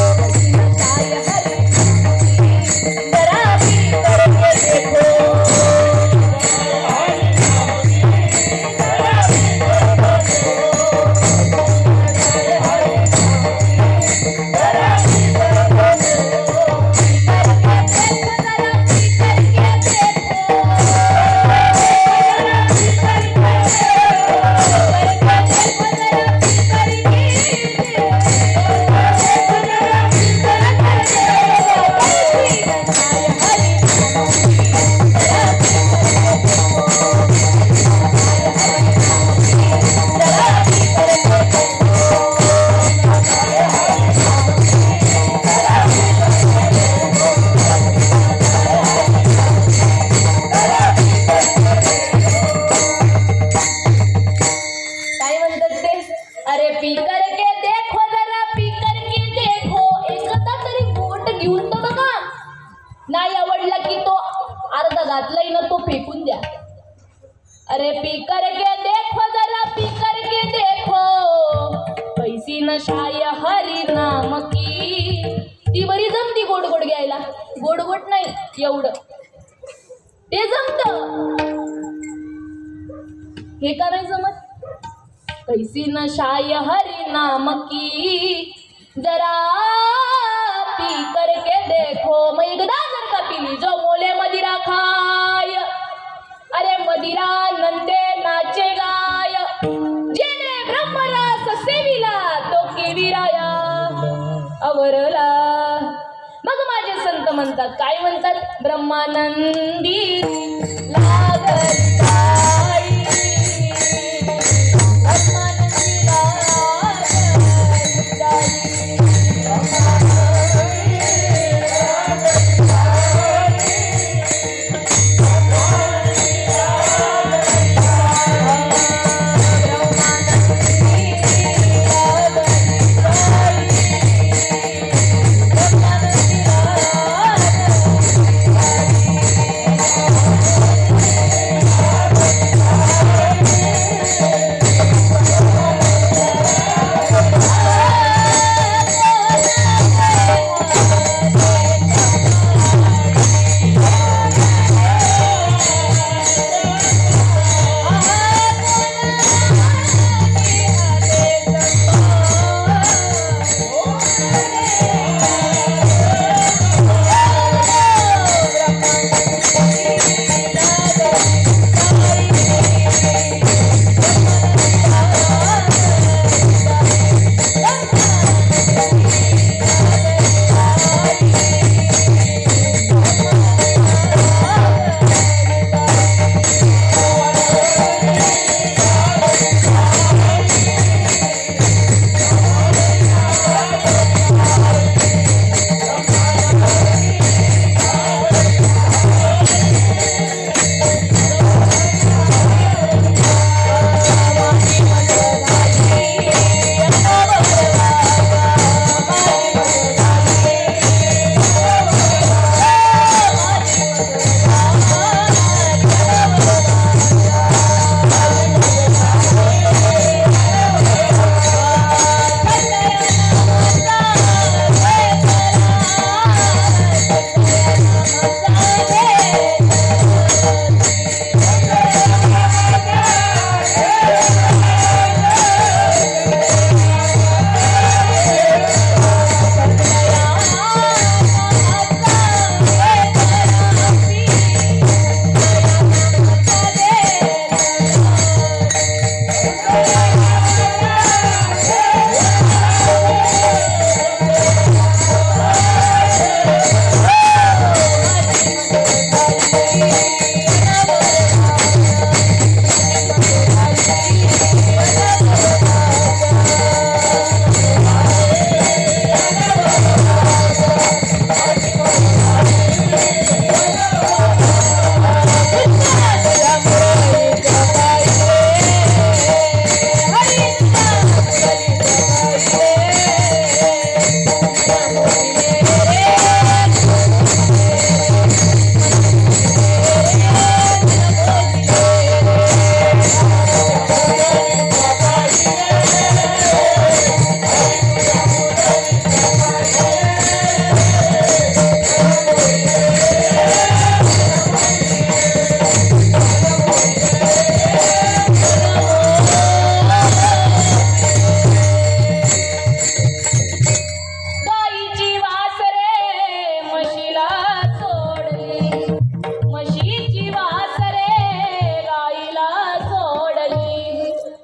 कैसी नशाय हरी नाम की. जरा देखो ऐकून द्या. अरे पी करके देखो जरा पी करके देखो कैसी नशाय हरी नाम की. ती बरी जमती गोड गोड घ्यायला. गोड गोड नाही एवढं ते जमत. हे का नाही जमत. कैसी नशाय हरी नाम की जरा पी करके देखो. मग एकदा जर का पिली जो मोले मदिरा खाय. अरे मदिरा नंदे नाचे गाय जेने ब्रह्मरास सेविला तो केविराया अवरला. मग माझे संत म्हणतात काय म्हणतात. ब्रह्मानंदी लागली ताई. ब्रह्मानंदी लागली ताई.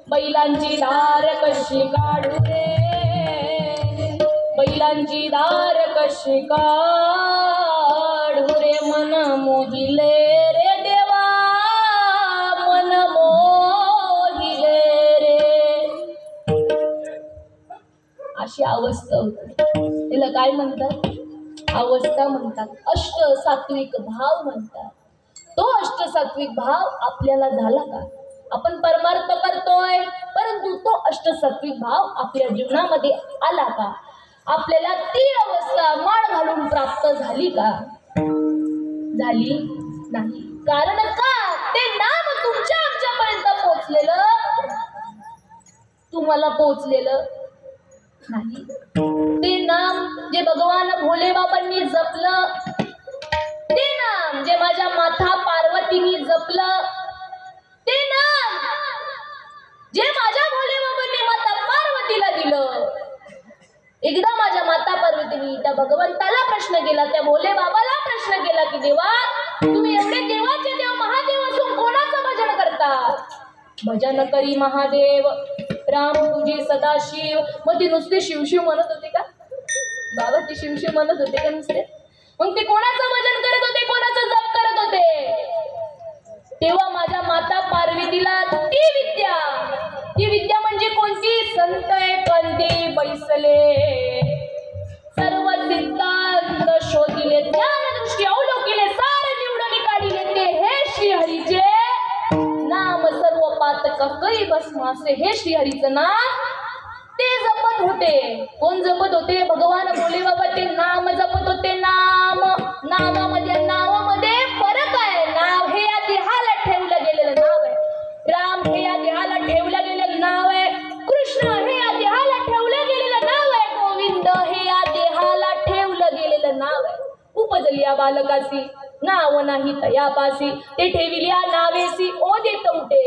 बैलांची धार कशी काढू रे, बैलांची धार कशी काढू रे, मन मोहिले रे देवा, मन मोहिले रे. अशी अवस्था होती. तिला काय म्हणतात? अवस्था म्हणतात. अष्ट सात्विक भाव म्हणतात. तो अष्ट सात्विक भाव आपल्याला झाला का? आपण परमार्थ करतोय, परंतु तो अष्ट सात्विक भाव आपल्या जीवनामध्ये आला का? आपल्याला ती अवस्था मान घालून प्राप्त झाली का? झाली नाही. कारण का? तुम्हाला पोहोचलेलं नाही. ते नाम जे भगवान भोले बाबांनी जपलं, ते नाम जे माझ्या माता पार्वतींनी जपलं, ते नाम जे माझ्या भोले बाबांनी माता पार्वतीला दिलं. एकदा माझ्या माता पार्वतीने त्या भगवंताला प्रश्न केला, त्या भोले बाबाला प्रश्न केला की देवा, तुम्ही एवढे देवाचे देव महादेव असून कोणाचं भजन करता? भजन करी महादेव, राम तुझे सदाशिव. मग ती नुसते शिवशिव म्हणत होते का? बाबा ती शिवशिव म्हणत होते का नुसते? मग ते कोणाचं भजन करत होते, कोणाचं जप करत होते? तेव्हा माझ्या माता पार्वतीला ती विद्या म्हणजे कोणती? संत एकांती बैसले, सर्व सिद्धांत शोधिले, ज्ञानदृष्टी अवलोकिले, सार निवडणी काढिले, ते हे श्रीहरीचे नाम सर्व पातक कै भस्म असे हे श्रीहरीचं नाम ते जपत होते. कोण जपत होते? भगवान भोले बाबा ते नाम जपत होते. नावामध्ये फरक आहे. नाव हे या देहाला ठेवलं गेलेलं नाव आहे. राम हे या देहाला ठेवलं गेलेलं नाव आहे. कृष्ण हे या देहाला ठेवलं गेलेलं नाव आहे. गोविंद हे या देहाला ठेवलं गेलेलं नाव आहे. उपजलिया बालकासी नाव नाही तयापासी, ते ठेविल्या नावेसी ओ देत उठे.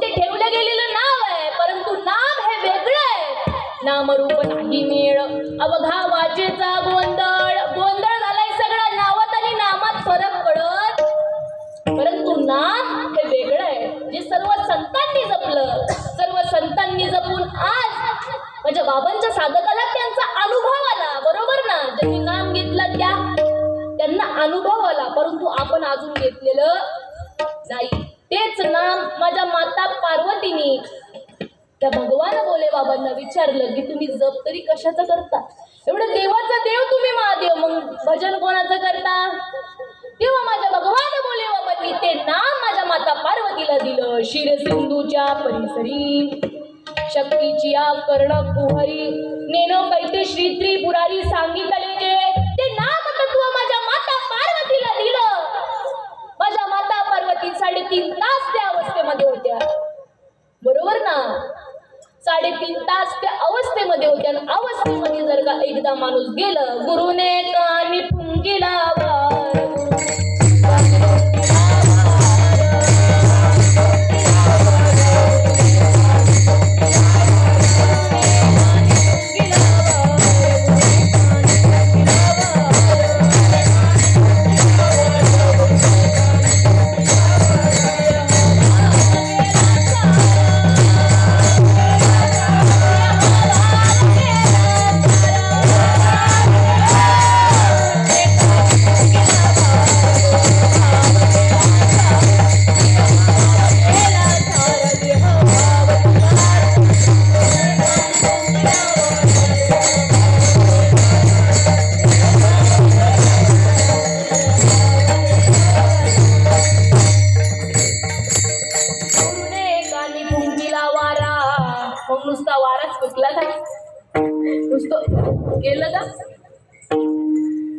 ते ठेवलं गेलेलं नाव आहे, परंतु नाम हे वेगळं आहे. नामरूप नाही मेळ, अवघा वाचेचा गोंधळ झालाय सगळा. नावात आणि नामात फरक पडत, परंतु नाम हे वेगळं आहे, जे सर्व संतांनी जपलं. सर्व संतांनी जपून आज माझ्या बाबांच्या साधकाला त्यांचा अनुभव आला. बरोबर ना? ज्यांनी नाम घेतलं त्यांना अनुभव आला, परंतु आपण अजून घेतलेलं नाही. तेच नाम माझ्या माता पार्वतीने त्या भगवान भोले बाबांना विचारलं की तुम्ही जप तरी कशाचं करता? एवढं देवाचा देव तुम्ही महादेव, मग भजन कोणाचं करता? तेव्हा माझ्या भगवान भोले बाबांनी ते नाम माझ्या माता पार्वतीला दिलं. शिरसिंधूच्या परिसरी शक्तीची या कर्ण कुहरी, नेनो कैते श्री त्रिपुरारी सांगितले ते नाम तत्व माझ्या माता पार्वतीला दिलं. माझ्या माता पार्वती 3.5 तास त्या अवस्थेमध्ये होत्या. बरोबर ना? 3.5 तास त्या अवस्थेमध्ये होत्या. अवस्थेमध्ये जर का एकदा माणूस गेलं, गुरुने कानी फुंकीला वार, नुसता वाराच फुकला का? नुसतं केलं का?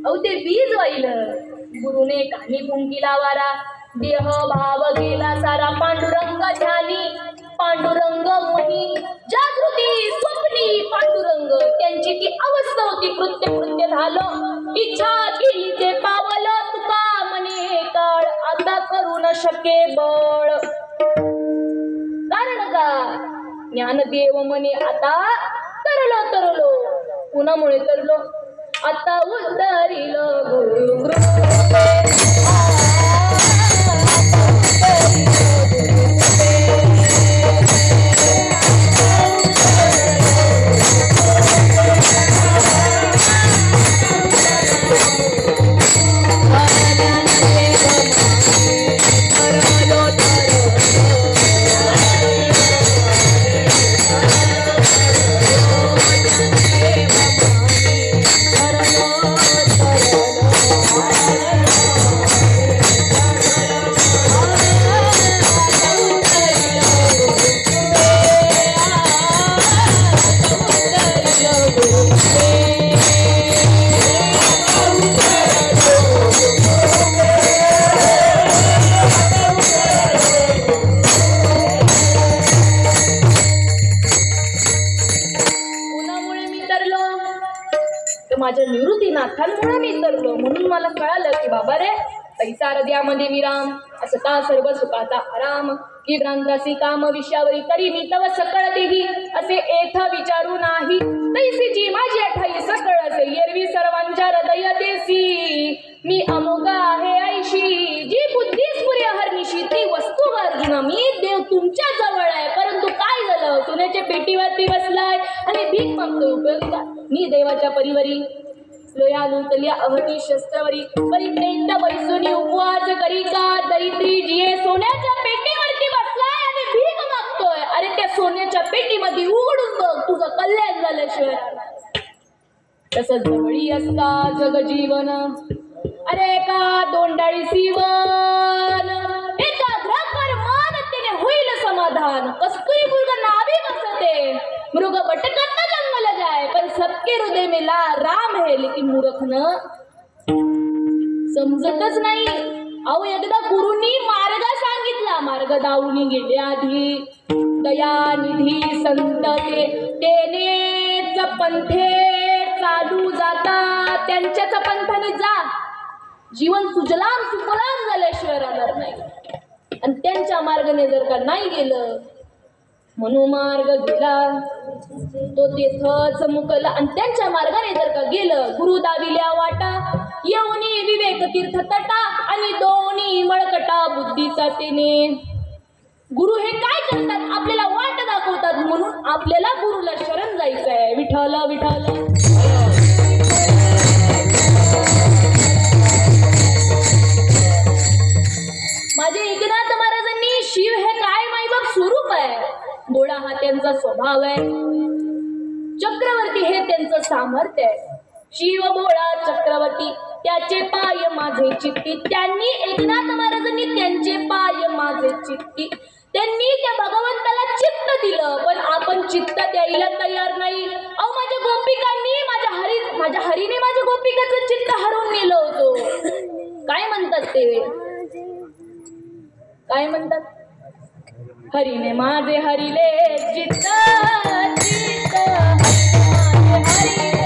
अहो ते बीज वाहिलं. गुरुने कानी फुंकीला वारा, देह भाव गेला सारा. पांडुरंग ध्यानी, पांडुरंग मोही, जागृती स्वप्नी पांडुरंग. त्यांची ती अवस्था होती. कृत्य झालं, इच्छा केली ते पावलं. तुका म्हणे काळ आता करू न शके बळ. कारण का? ज्ञानदेव म्हणे आता तरलो, कुणामुळे तरलो? आता उद्धरिलो गुरु. नाथांमुळे मी तरलो, म्हणून मला कळालं की बाबा रे पैसा हृदयामध्ये विराम, असं का सर्व सुखाचा आराम, की भ्रांतासी काम विषयावरी तरी मी तव सकळ देही, असे एथ विचारू नाही, तैसी जी माझी अठाई सकळ असे एरवी सर्वांच्या हृदय देसी, मी अमोघ आहे ऐशी, जी बुद्धी स्फुर्य हरनिशी ती वस्तू अर्जुन, मी देव तुमच्या जवळ आहे, परंतु काय झालं, सोन्याच्या पेटीवरती बसलाय आणि भीक मागतोय, उपयोग काय, मी देवाच्या परिवरी लोया लुटल्या अवती शस्त्रवरी परित्यक्त बैसुनी उपवास करी का, दैत्री जिये सोन्याच्या पेटीवरती बसलाय आणि भीक मागतोय, अरे त्या सोन्याच्या पेटीमध्ये उघडून बघ, तुझं कल्याण झाल्याशिवाय. तसंच जवळी असता जग जीवन, अरे का दोंडाळी सीवन, एका ग्रहकर मान त्याने होईल समाधान, कस्तुरी मृग नावी बसते, मृग भटकत जंगल जाय, पण सबके हृदय मेला राम है, लेकिन मूर्ख न समजतच नाही. अहो एकदा गुरुनी मार्ग सांगितला, मार्ग दावून गेले आधी, दयानिधी संत तेनेच पंथे चालू जाता, त्यांच्याच पंथाने जा, जीवन सुजलाम सुफलाम झाल्याशिवाय राहणार नाही, आणि त्यांच्या मार्गाने जर का नाही गेलं, म्हणून मार्ग गेला तो तेथच मुकला, आणि त्यांच्या मार्गाने जर का गेलं, गुरु दाविल्या वाटा, येऊनी विवेक तीर्थ तटा, आणि दोन्ही मळकटा बुद्धीचा तेने. गुरु हे काय करतात, आपल्याला वाट दाखवतात, म्हणून आपल्याला गुरुला शरण जायचंय. विठ्ठल विठ्ठल. माझे एकनाथ महाराजांनी शिव हे काय माईबाप स्वरूप आहे, गोडा हा त्यांचा स्वभाव आहे, चक्रवर्ती हे त्यांचं सामर्थ्य आहे. शिव बोळा चक्रवर्ती त्याचे पाय माझे चित्ती, त्यांनी एकनाथ महाराजांनी त्यांचे पाय माझे चित्ती, त्यांनी त्या भगवंताला चित्त दिलं, पण आपण चित्त द्यायला तयार नाही. अहो माझ्या गोपिकांनी माझ्या हरीने माझ्या गोपिकाचं चित्त हरवून नेलं होतं. काय म्हणतात ते, काय म्हणतात, हरीने माझे हरिले चित्त चित्त, माझे हरिले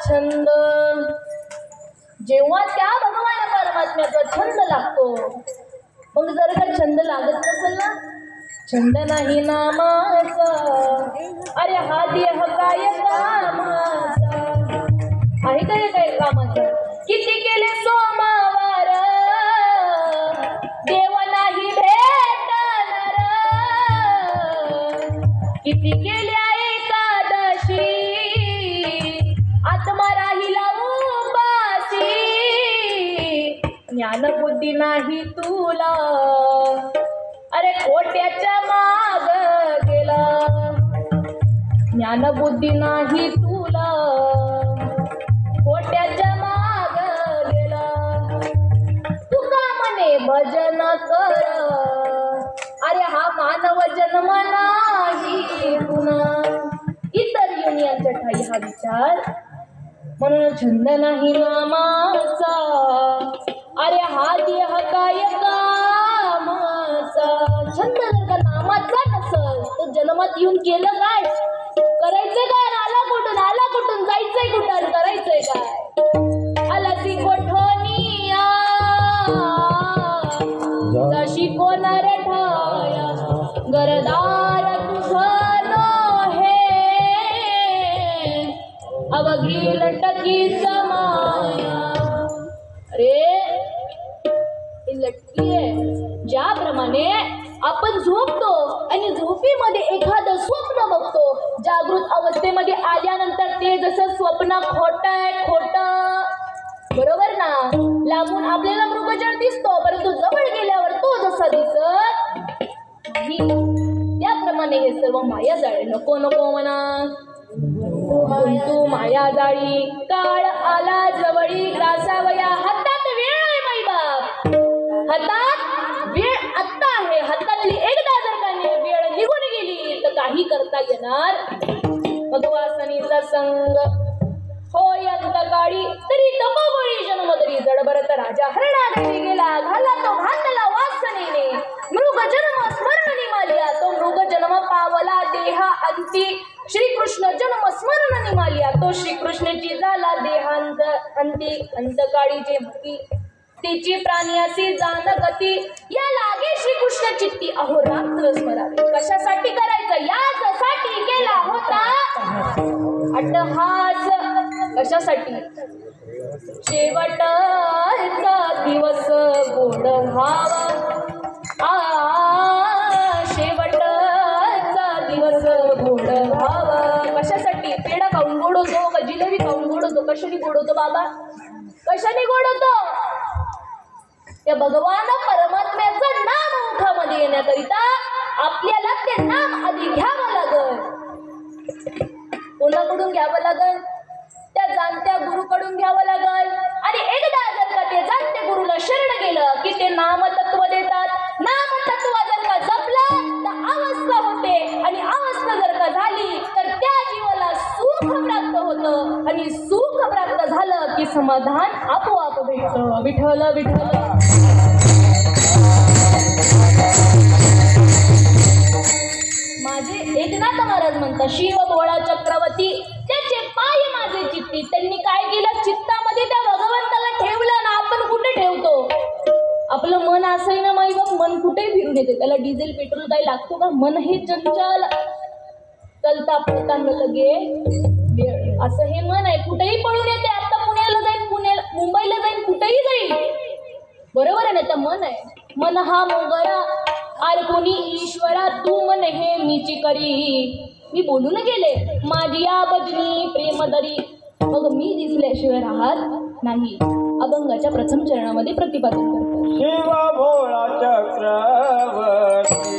छंद जेव्हा त्या भगवान परमात्म्याचा छंद लागतो मग जर का छंद लागत नसेल ना छंद नाही नामाचा अरे हा देह काय कामाचा आहे काय कामाचं किती केले सोमवार देव नाही भेटणार किती केल्या एकादशी आत्मा राहिला उपाशी ज्ञानबुद्धी नाही तुला अरे खोट्याच्या माग गेला ज्ञानबुद्धी नाही तुला खोट्याच्या माग गेला तुका म्हणे भजन कर अरे हा मानव जन्म नाही पुन्हा इतर युनियनच्या ठाई हा विचार म्हणून छंद नाही नामाचा अरे हा देह काय कामाचा छंद जर का नामाचा नसल तर जन्मात येऊन केलं काय करायचंय काय आला कुठून जायचंय कुठं करायचंय काय आलासी कोठोनिया जशी कोणार ठाया गरदार तुझं हे अवघी लटकी समाया अरे ही लटकी आहे ज्याप्रमाणे आपण झोपतो आणि झोपेमध्ये एखादं स्वप्न बघतो जागृत अवस्थेमध्ये आल्यानंतर ते जसं स्वप्न खोटं बरोबर ना लांबून आपल्याला मृगजळ दिसतो परंतु जवळ गेल्यावर तो जसा दिसत त्याप्रमाणे हे सर्व माया जाळे नको नको म्हणा तू माया जाळी काळ आला जवळी ग्रासावया हातात वेळ आहे माई बाप हातात वेळ आत्ता आहे हातातली एकदा जर का वेळ निघून गेली तर काही करता येणार भगवासनीचा संग होय अंतकाळी तरी तपोबळी जन्मदरी जडभरत राजा हरणाकडे गेला घाला तो भांडला वासनेने मृग जन्म स्मरण निमालिया तो मृग जन्म पावला देहा अंती श्रीकृष्ण जन्म स्मरण निमालिया तो श्रीकृष्णाची झाला देहांत अंती अंतकाळी जे भक्ती तिची प्राणी असे जाण गती या लागे श्रीकृष्ण चित्ती अहोरात्र स्मरावे कशासाठी करायचं यासाठी केला होता अट्टहास कशासाठी शेवटचा दिवस गोड व्हावा शेवटचा दिवस गोड व्हावा कशासाठी पेढा खाऊन गोड होतो का जिलेबी खाऊन गोड होतो कशाने गोड होतो बाबा कशाने गोड होतो त्या भगवान परमात्म्याचं नाम मुखामध्ये येण्याकरिता आपल्याला ते नाम आधी घ्यावं लागल कोणाकडून घ्यावं लागल त्या जाणत्या गुरुकडून घ्यावं लागल आणि एकदा जर का ते जाणते गुरुला शरण गेलं की ते नामतत्व देतात नामतत्व जर का जपलं तर अवस्था होते आणि अवस्था जर का झाली तर त्या जीवाला सुख प्राप्त होतं आणि सुख प्राप्त झालं की समाधान आपोआप भेटतं विठ्ठल विठ्ठल माझे एकनाथ महाराज म्हणतात शिव भोळा चक्रवर्ती त्याचे पाय माझे चित्ती त्यांनी काय केलं चित्तामध्ये त्या भगवंताला ठेवलं ना आपण कुठे ठेवतो आपलं मन असं आहे ना माई बाप मन कुठेही फिरून येते त्याला डिझेल पेट्रोल काही लागतो का मन हे चंचल चलता पळताना लगे वेळ असं हे मन आहे कुठेही पळून येते आता पुण्याला जाईल मुंबईला जाईल कुठेही जाईल बरोबर आहे ना त्या मन आहे मन हा मोगरा आर कोणी ईश्वरा तू मन हे मीची करी मी बोलून गेले माझी या भजनी प्रेमदरी मग मी दिसल्याशिवाय राहत नाही अभंगाच्या प्रथम चरणामध्ये प्रतिपादन करतो शिव भोळा चक्रवर्ती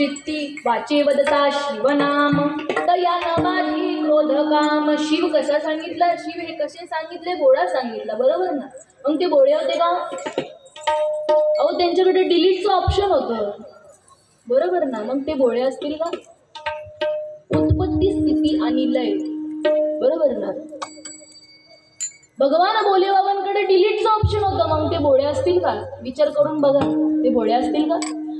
चित्ती वाचे वदता शिवनाम तया न बाधी क्रोध काम. शिव कसा सांगितला, शिव हे कसे सांगितले, भोळा सांगितला, बरोबर ना. मग ते भोळे होते का? अहो त्यांच्याकडे डिलीटचं ऑप्शन होतं, बरोबर ना. मग ते भोळे असतील का? उत्पत्ती स्थिती आणि लय, बरोबर ना. भगवान भोले बाबांकडे डिलीटचं ऑप्शन होतं, मग ते भोळे असतील का? विचार करून बघा, ते भोळे असतील का?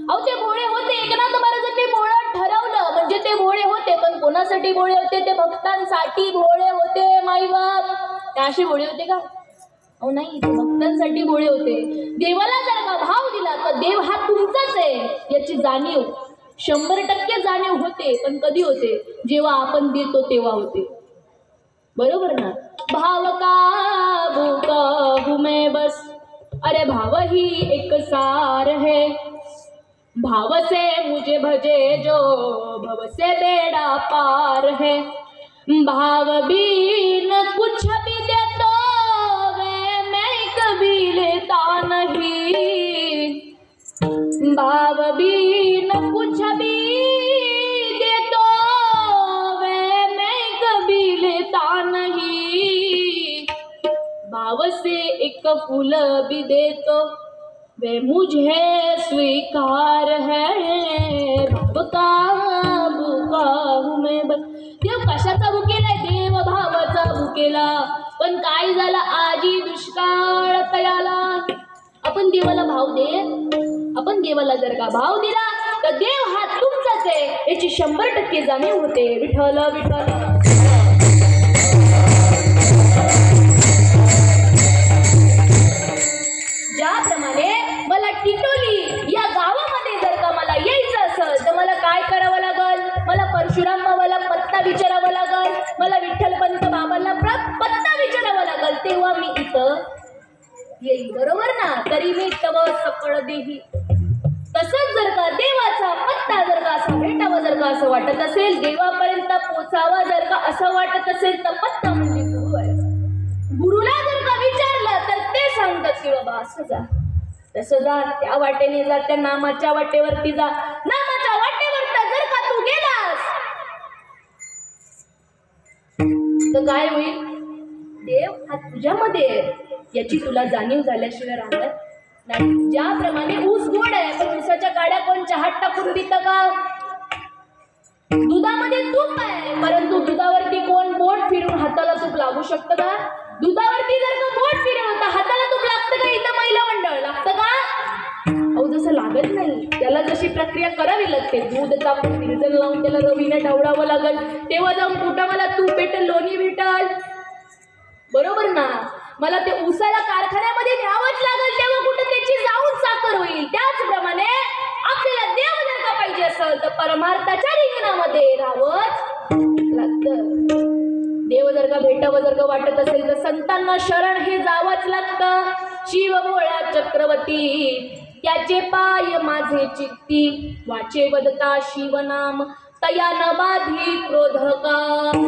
अहो ते भोळे होते. एकनाथ महाराजांनी भोळं ठरवलं म्हणजे ते भोळे होते. पण कोणासाठी भोळे होते? ते भक्तांसाठी भोळे होते माईबाप. ते असे भोळे होते का? अहो नाही, ते भक्तांसाठी भोळे होते. देवाला जर का भाव दिला तर देव हा तुमचाच आहे याची जाणीव 100% जाणीव होते. पण कधी होते? जेव्हा आपण देतो तेव्हा होते, बरोबर ना. भाव का भूका हूँ मैं बस, अरे भाव ही एक सार है. भाव से मुझे भजे जो भव से बेड़ा पार है. भाव बिन कुछ भी दे तो वे मैं कभी लेता नहीं. भाव बिन कुछ भी दे तो वे मैं कभी लेता नहीं. भाव से एक फूल भी दे तो वे मुझे स्वीकार है. भाव का भूका हूँ मैं बस. देव कशाचा भुकेलाय? देव भावाचा भुकेला. पण काय झाला? आजी दुष्काळ तयाला. आपण देवाला भाव दे. आपण देवाला जर का भाव दिला तर देव हा तुमचाच आहे याची 100% जाणीव होते. विठ्ठल विठ्ठल. ज्याप्रमाणे मला टिटोली या गावामध्ये जर का मला यायचं असेल तर मला काय करावं लागल? मला परशुराम बाबाला पत्ता विचारावा लागल, मला विठ्ठलपंत बाबाला पत्ता विचारावा लागल, तेव्हा मी इथं येईल, बरोबर ना. तरी मी तव सकळ देही. तसंच जर का देवाचा पत्ता जर का असा भेटावा जर का असं वाटत असेल, देवापर्यंत पोचावा जर का असं वाटत असेल तर पत्ता म्हणजे गुरु आहे. गुरुला जर का विचारलं तर ते सांगतात की बाबा असं जा, तसं जा, त्या वाटेने जा, त्या नामाच्या वाटेवरती जा. नामाच्या वाटेवर जर का तू गेलास तर काय होईल? देव हा तुझ्यामध्ये याची तुला जाणीव झाल्याशिवाय राहणार नाही. ज्याप्रमाणे ऊस गोड आहे पण ऊसाच्या काड्या कोण चहात टाकून पितं का? दुधामध्ये तूप आहे परंतु दुधावरती कोण बोट फिरून हाताला तूप लागू शकतं का? दुधावरती जर का बोट फिरवलं तर हाताला तूप लागतं का? इथं महिला मंडळ लागतं का? अहो जसं लागत नाही, त्याला जशी प्रक्रिया करावी लागते. दूध तापून विरजण लावून त्याला रवीने ढवळावं लागल, तेव्हा जाऊन कुठं मला तूप भेटल, लोणी भेटल, बरोबर ना. मला ते उसाला कारखान्यामध्ये न्यावंच लागल, तेव्हा कुठं त्याची जाऊन साखर होईल. त्याचप्रमाणे आपल्याला देव जर का पाहिजे असेल तर परमार्थाच्या रिंगणामध्ये राहावंच लागतं. देव जर का भेटावं जर का वाटत असेल तर संतांना शरण हे जावंच लागतं. शिव भोळा चक्रवर्ती त्याचे पाय माझे चित्ती, वाचे वदता शिवनाम तया न बाधी क्रोध काम.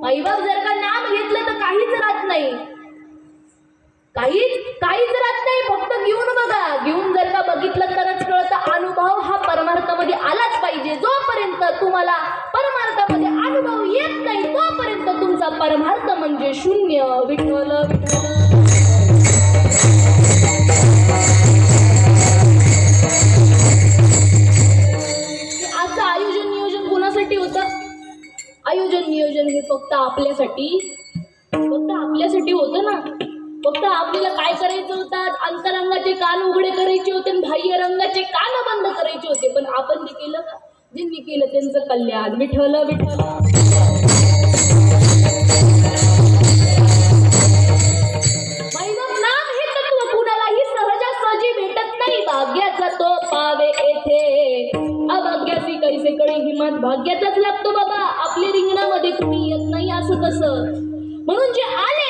माईबाप जर का नाम घेतलं तर काहीच राहत नाही, काहीच राहत नाही. फक्त घेऊन बघा, घेऊन जर का बघितलं तरच कळतं. अनुभव हा परमार्थामध्ये आलाच पाहिजे. जोपर्यंत तुम्हाला परमार्थामध्ये अनुभव येत नाही तोपर्यंत तुमचा परमार्थ म्हणजे शून्य. विठ्ठल विठ्ठल. आजचं आयोजन नियोजन कोणासाठी होतं? आयोजन नियोजन हे फक्त आपल्यासाठी होतं ना. फक्त आपल्याला काय करायचं होतं? अंतरंगाचे कान उघडे करायचे होते आणि बाह्य रंगाचे कान बंद करायचे होते. पण आपण ते केलं का? ज्यांनी केलं त्यांचं कल्याण. विठ्ठल विठ्ठल. माईबाप नाम हे तत्व कुणालाही सहजासहजी भेटत नाही. भाग्याचा तो पावे येथे, अभाग्याची कैसे कळी हिंमत. भाग्याचाच लागतो बाबा. आपल्या रिंगणामध्ये कुणी येत नाही असं कसं. म्हणून जे आले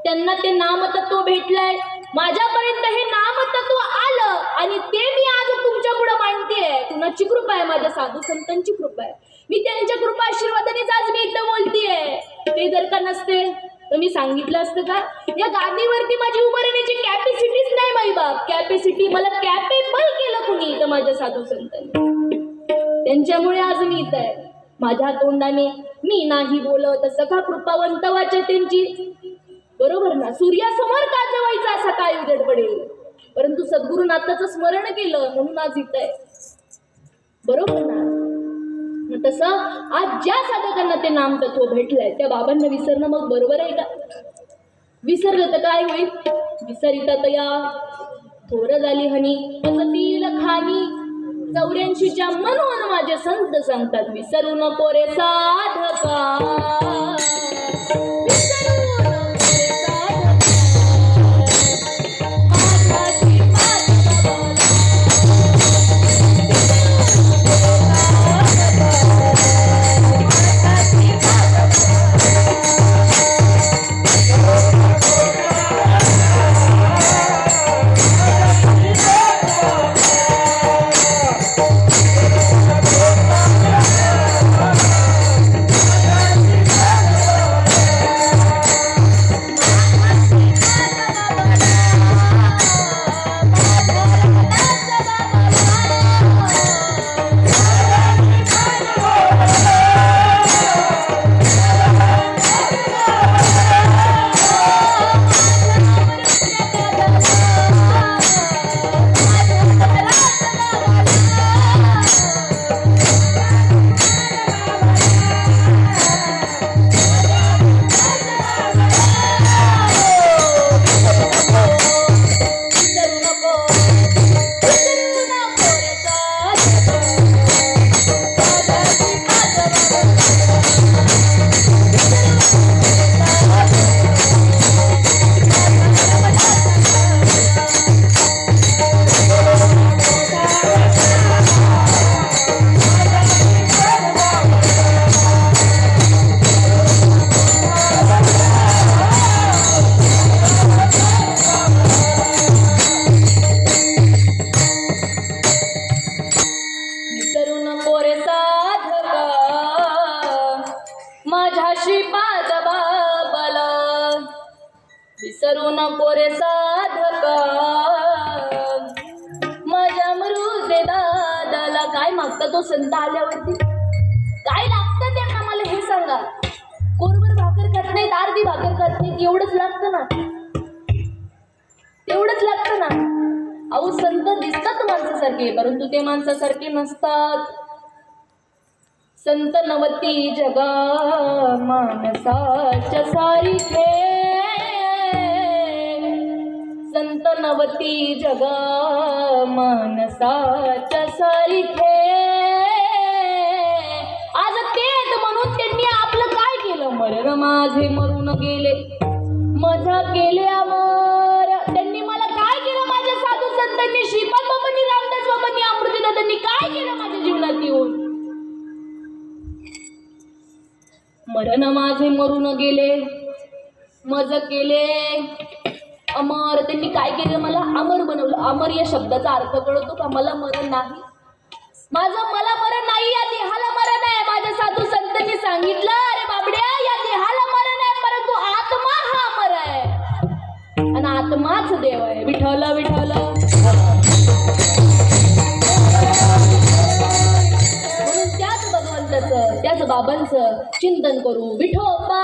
त्यांना ते नामतत्व भेटलंय. माझ्यापर्यंत हे नामतत्व आलं आणि ते मी आज तुमच्या पुढे मांडतेय. कुणाची कृपा आहे? माझ्या साधू संतांची कृपा आहे. मी त्यांच्या कृपा आशीर्वादानेच आज मी इथं बोलतेय. ते जर का नसते तर मी सांगितलं असतं का? या गादीवरती माझी उभं राहण्याची कॅपॅसिटीच नाही माईबाप. कॅपॅसिटी मला कॅपेबल केलं कुणी इथं माझ्या साधू संतांनी. त्यांच्यामुळे आज मी इथं आहे. माझ्या तोंडाने मी नाही बोलत सखा कृपावंत वाचा त्यांची. बरोबर ना. सूर्यासमोर का जवायचा असा काय उजेड पडेल, परंतु सद्गुरुनाथाचं स्मरण केलं म्हणून आज इथं आहे. बरोबर ना. मग तसं आज ज्या साधकांना ते नामतत्व भेटलंय त्या बाबांना विसरणं मग बरोबर आहे का? विसरलं तर काय होईल? विसरिता तया थोर झाली हनी पचतील खानी 84च्या म्हणून माझे संत सांगतात विसरू नको रे साधका. विसरू नको रे साधका माझ्या मृदे दादाला. काय मागता तो संत आल्यावरती? काय लागतं त्यांना मला हे सांगा. कोरभर भाकर खात नाहीत, अर्धी भाकर खात नाहीत, एवढंच लागतं ना, तेवढंच लागतं ना. अहो संत दिसतात माणसासारखे परंतु ते माणसासारखे नसतात. संत नवती जगा मानसाच्या सारिखे, संत नवती जगा मानसाच्या सारिखे. आज तेच म्हणून त्यांनी आपलं काय केलं? मरण माझे मरून गेले माझा केले अमर. त्यांनी मला काय केलं? माझ्या साधू संतांनी, श्रीपाद बाबांनी, रामदास बाबांनी, अमृतदादांनी काय केलं माझ्या जीवनात येऊन? मरण माझे मरून गेले मज केले अमर. त्यांनी काय केलं? मला अमर बनवलं. अमर या शब्दाचा अर्थ कळतो का? मला मरण नाही, मला मरण नाही, या देहाला मरण आहे. माझ्या साधू संतांनी सांगितलं अरे बाबड्या या देहाला मरण आहे परंतु आत्मा हा अमर आहे आणि आत्माच देव आहे. विठ्ठल विठ्ठल म्हणून त्याच भगवंताचं त्याच बाबांचं चिंतन करू. विठोबा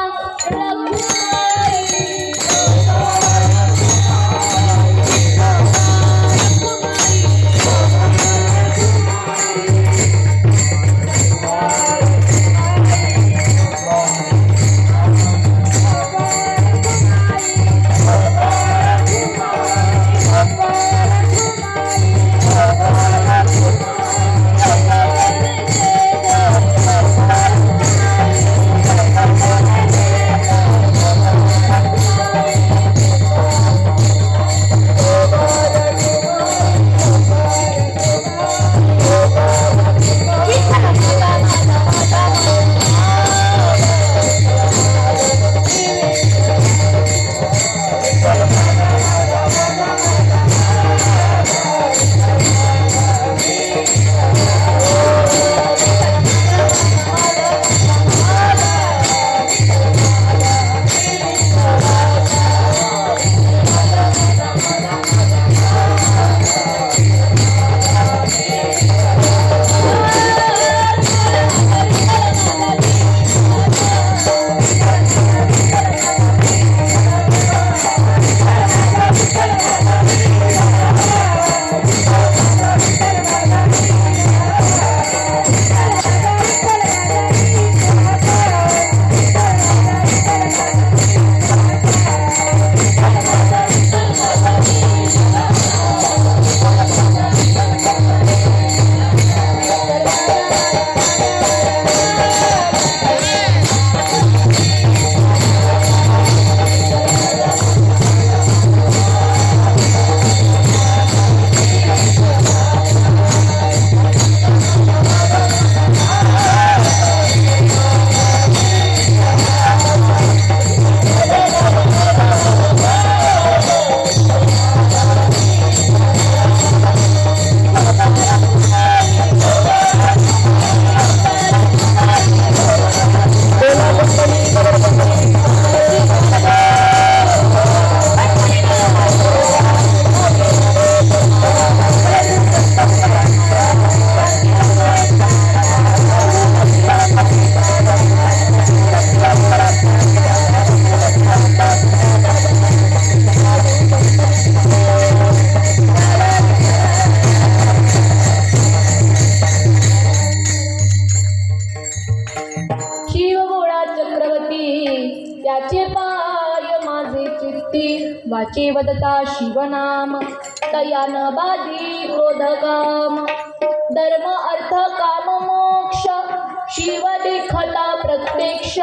त्याचे पाय माझे चित्ती वाचे वदता शिवनाम तयान बाधी क्रोधकाम धर्म अर्थ काम मोक्ष शिव देखता प्रत्यक्ष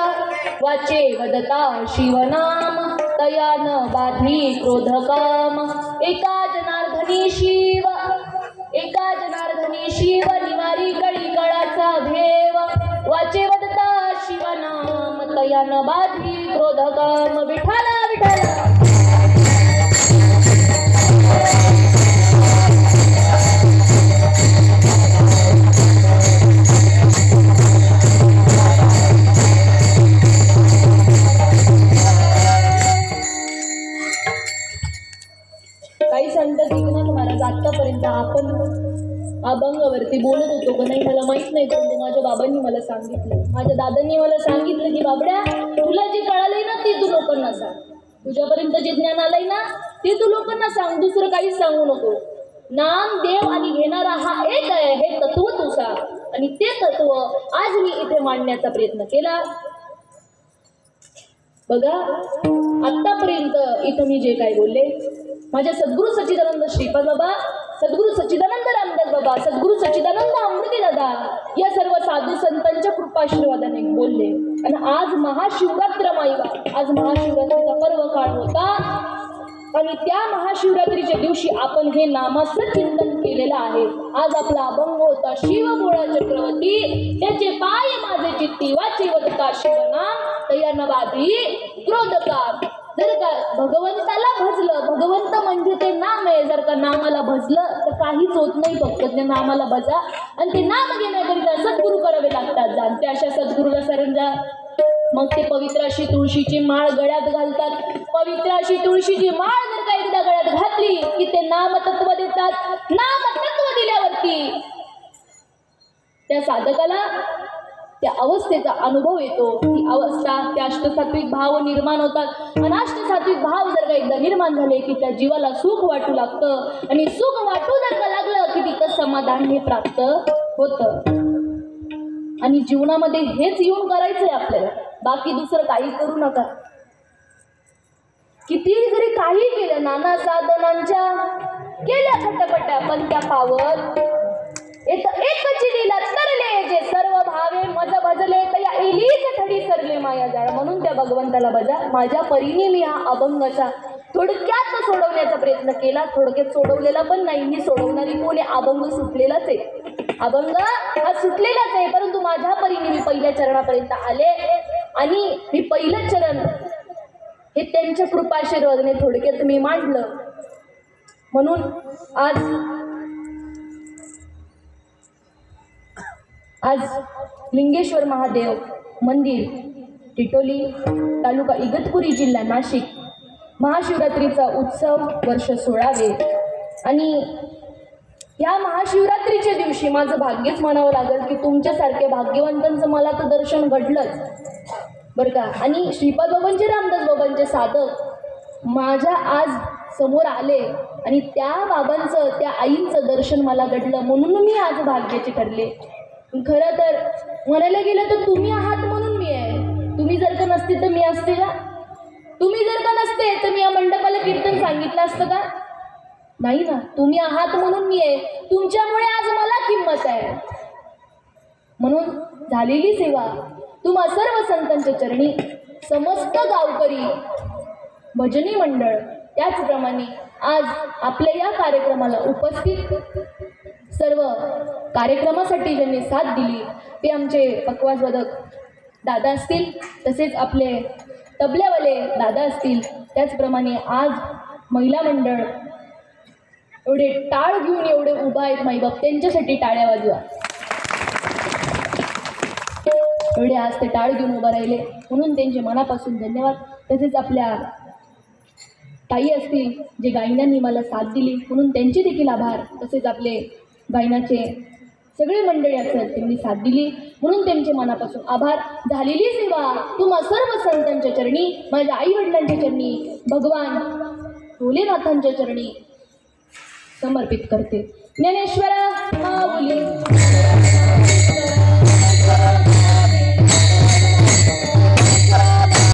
वाचे वदता शिवनाम तयान बाधी क्रोधकाम एका जनार्दनी शिव निवारी कळी कळाचा भेव वाचे वदता शिवनाम तयान बाधी क्रोधकाम विठाला विठाला काही संत दिग्नाथ महाराज आतापर्यंत आपण अभंगावरती बोलत होतो का नाही मला माहित नाही, पण माझ्या बाबांनी मला सांगितलं, माझ्या दादांनी मला सांगितलं की बाबड्या तुला जे कळालंय ना ते तू लोकांना सांग, तुझ्यापर्यंत जे ज्ञान आलंय ना ते तू लोकांना सांग, दुसरं काहीच सांगू नको. नाम देव आणि घेणारा हा एक आहे, हे तत्व तू सांग. आणि ते तत्व आज मी इथे मांडण्याचा प्रयत्न केला. बघा आतापर्यंत इथं मी जे काय बोलले माझ्या सद्गुरू सच्चिदानंद श्रीपाद बाबा, सद्गुरू सच्चिदानंद रामदास बाबा, सद्गुरू सच्चिदानंद अमृती दादा या सर्व साधू संतांच्या कृपाशीर्वादाने बोलले. आणि आज महाशिवरात्र माईवा, आज महाशिवरात्रीचा पर्व काळ होता आणि त्या महाशिवरात्रीच्या दिवशी आपण हे नामाचं चिंतन केलेलं आहे. आज आपला अभंग होता शिव बोळा चक्रवर्ती त्याचे पाय माझे चित्ती वाचे वदता शिवनाम तयान बाधी क्रोधकाम. जर का भगवंताला भजलं, भगवंत म्हणजे ते नाम आहे, जर का नामाला भजलं तर काहीच होत नाही, फक्त ते नामाला भजा आणि ते नाम घेण्याकरिता सद्गुरू करावे लागतात. जाणते अशा सद्गुरूला शरण जा. मग ते पवित्र अशी तुळशीची माळ गळ्यात घालतात. पवित्र अशी तुळशीची माळ जर का एकदा गळ्यात घातली की ते नामतत्व देतात. नामतत्व दिल्यावरती त्या साधकाला त्या अवस्थेचा अनुभव येतो. ती अवस्था त्या अष्टसात्विक भाव निर्माण होतात आणि अष्टसात्विक भाव जर का एकदा निर्माण झाले की त्या जीवाला सुख वाटू लागतं आणि सुख वाटू जर का लागलं की तिथं समाधान हे प्राप्त होतं. आणि जीवनामध्ये हेच येऊन करायचंय आपल्याला, बाकी दुसरं काही करू नका. किती जरी काही केलं, नाना साधनांच्या केल्या खटपट्या, पण त्या पावत एकच दिला तरले जे सर्व भावे मज भजले तया एलीच थडी सरले माया जाळ. म्हणून त्या भगवंताला बजा. माझ्या परीने मी हा अभंगाचा थोडक्यात सोडवण्याचा प्रयत्न केला. थोडक्यात सोडवलेला पण नाही, मी सोडवणारी कोणी अभंग सुटलेलाच आहे, अभंग हा सुटलेलाच आहे, परंतु माझ्या परीने मी पहिल्या चरणापर्यंत आले आणि मी पहिलं चरण हे त्यांच्या कृपाशीर्वादाने थोडक्यात मी मांडलं. म्हणून आज लिंगेश्वर महादेव मंदिर टिटोली तालुका इगतपुरी जिल्हा नाशिक महाशिवरात्रीचा उत्सव वर्ष 16वे. आणि या महाशिवरात्रीच्या दिवशी माझं भाग्यच म्हणावं लागेल की तुमच्यासारख्या भाग्यवंतांचं मला तर दर्शन घडलंच बरं का. आणि श्रीपाद बाबांचे रामदास बाबांचे साधक माझ्या आज समोर आले आणि त्या बाबांचं त्या आईंचं दर्शन मला घडलं, म्हणून मी आज भाग्याचे ठरले. खरं तर म्हणायला गेलं तर तुम्ही आहात म्हणून मी आहे. तुम्ही जर का नसते तर मी असते का? तुम्ही जर का नसते तर मी या मंडपाला कीर्तन सांगितलं असतं का? नाही ना. तुम्ही आहात म्हणून मी आहे, तुमच्यामुळे आज मला किंमत आहे. म्हणून झालेली सेवा तुम्हा सर्व संतांच्या चरणी, समस्त गावकरी भजनी मंडळ, त्याचप्रमाणे आज आपल्या या कार्यक्रमाला उपस्थित सर्व कार्यक्रमासाठी ज्यांनी साथ दिली ते आमचे पकवाजवादक दादा असतील, तसेच आपले तबल्यावाले दादा असतील, त्याचप्रमाणे आज महिला मंडळ एवढे टाळ घेऊन एवढे उभा आहेत माईबाप, त्यांच्यासाठी टाळ्या वाजवा. एवढे आज ते टाळ घेऊन उभा राहिले म्हणून त्यांचे मनापासून धन्यवाद. तसेच आपल्या ताई असतील जे गायनांनी मला साथ दिली म्हणून त्यांचे देखील आभार. तसेच आपले गायनाचे सगळे मंडळी असतात त्यांनी साथ दिली म्हणून त्यांचे मनापासून आभार. झालेली सेवा तुम्हा सर्व संतांच्या चरणी, माझ्या आई वडिलांच्या चरणी, भगवान भोलेनाथांच्या चरणी समर्पित करते. ज्ञानेश्वर माऊली.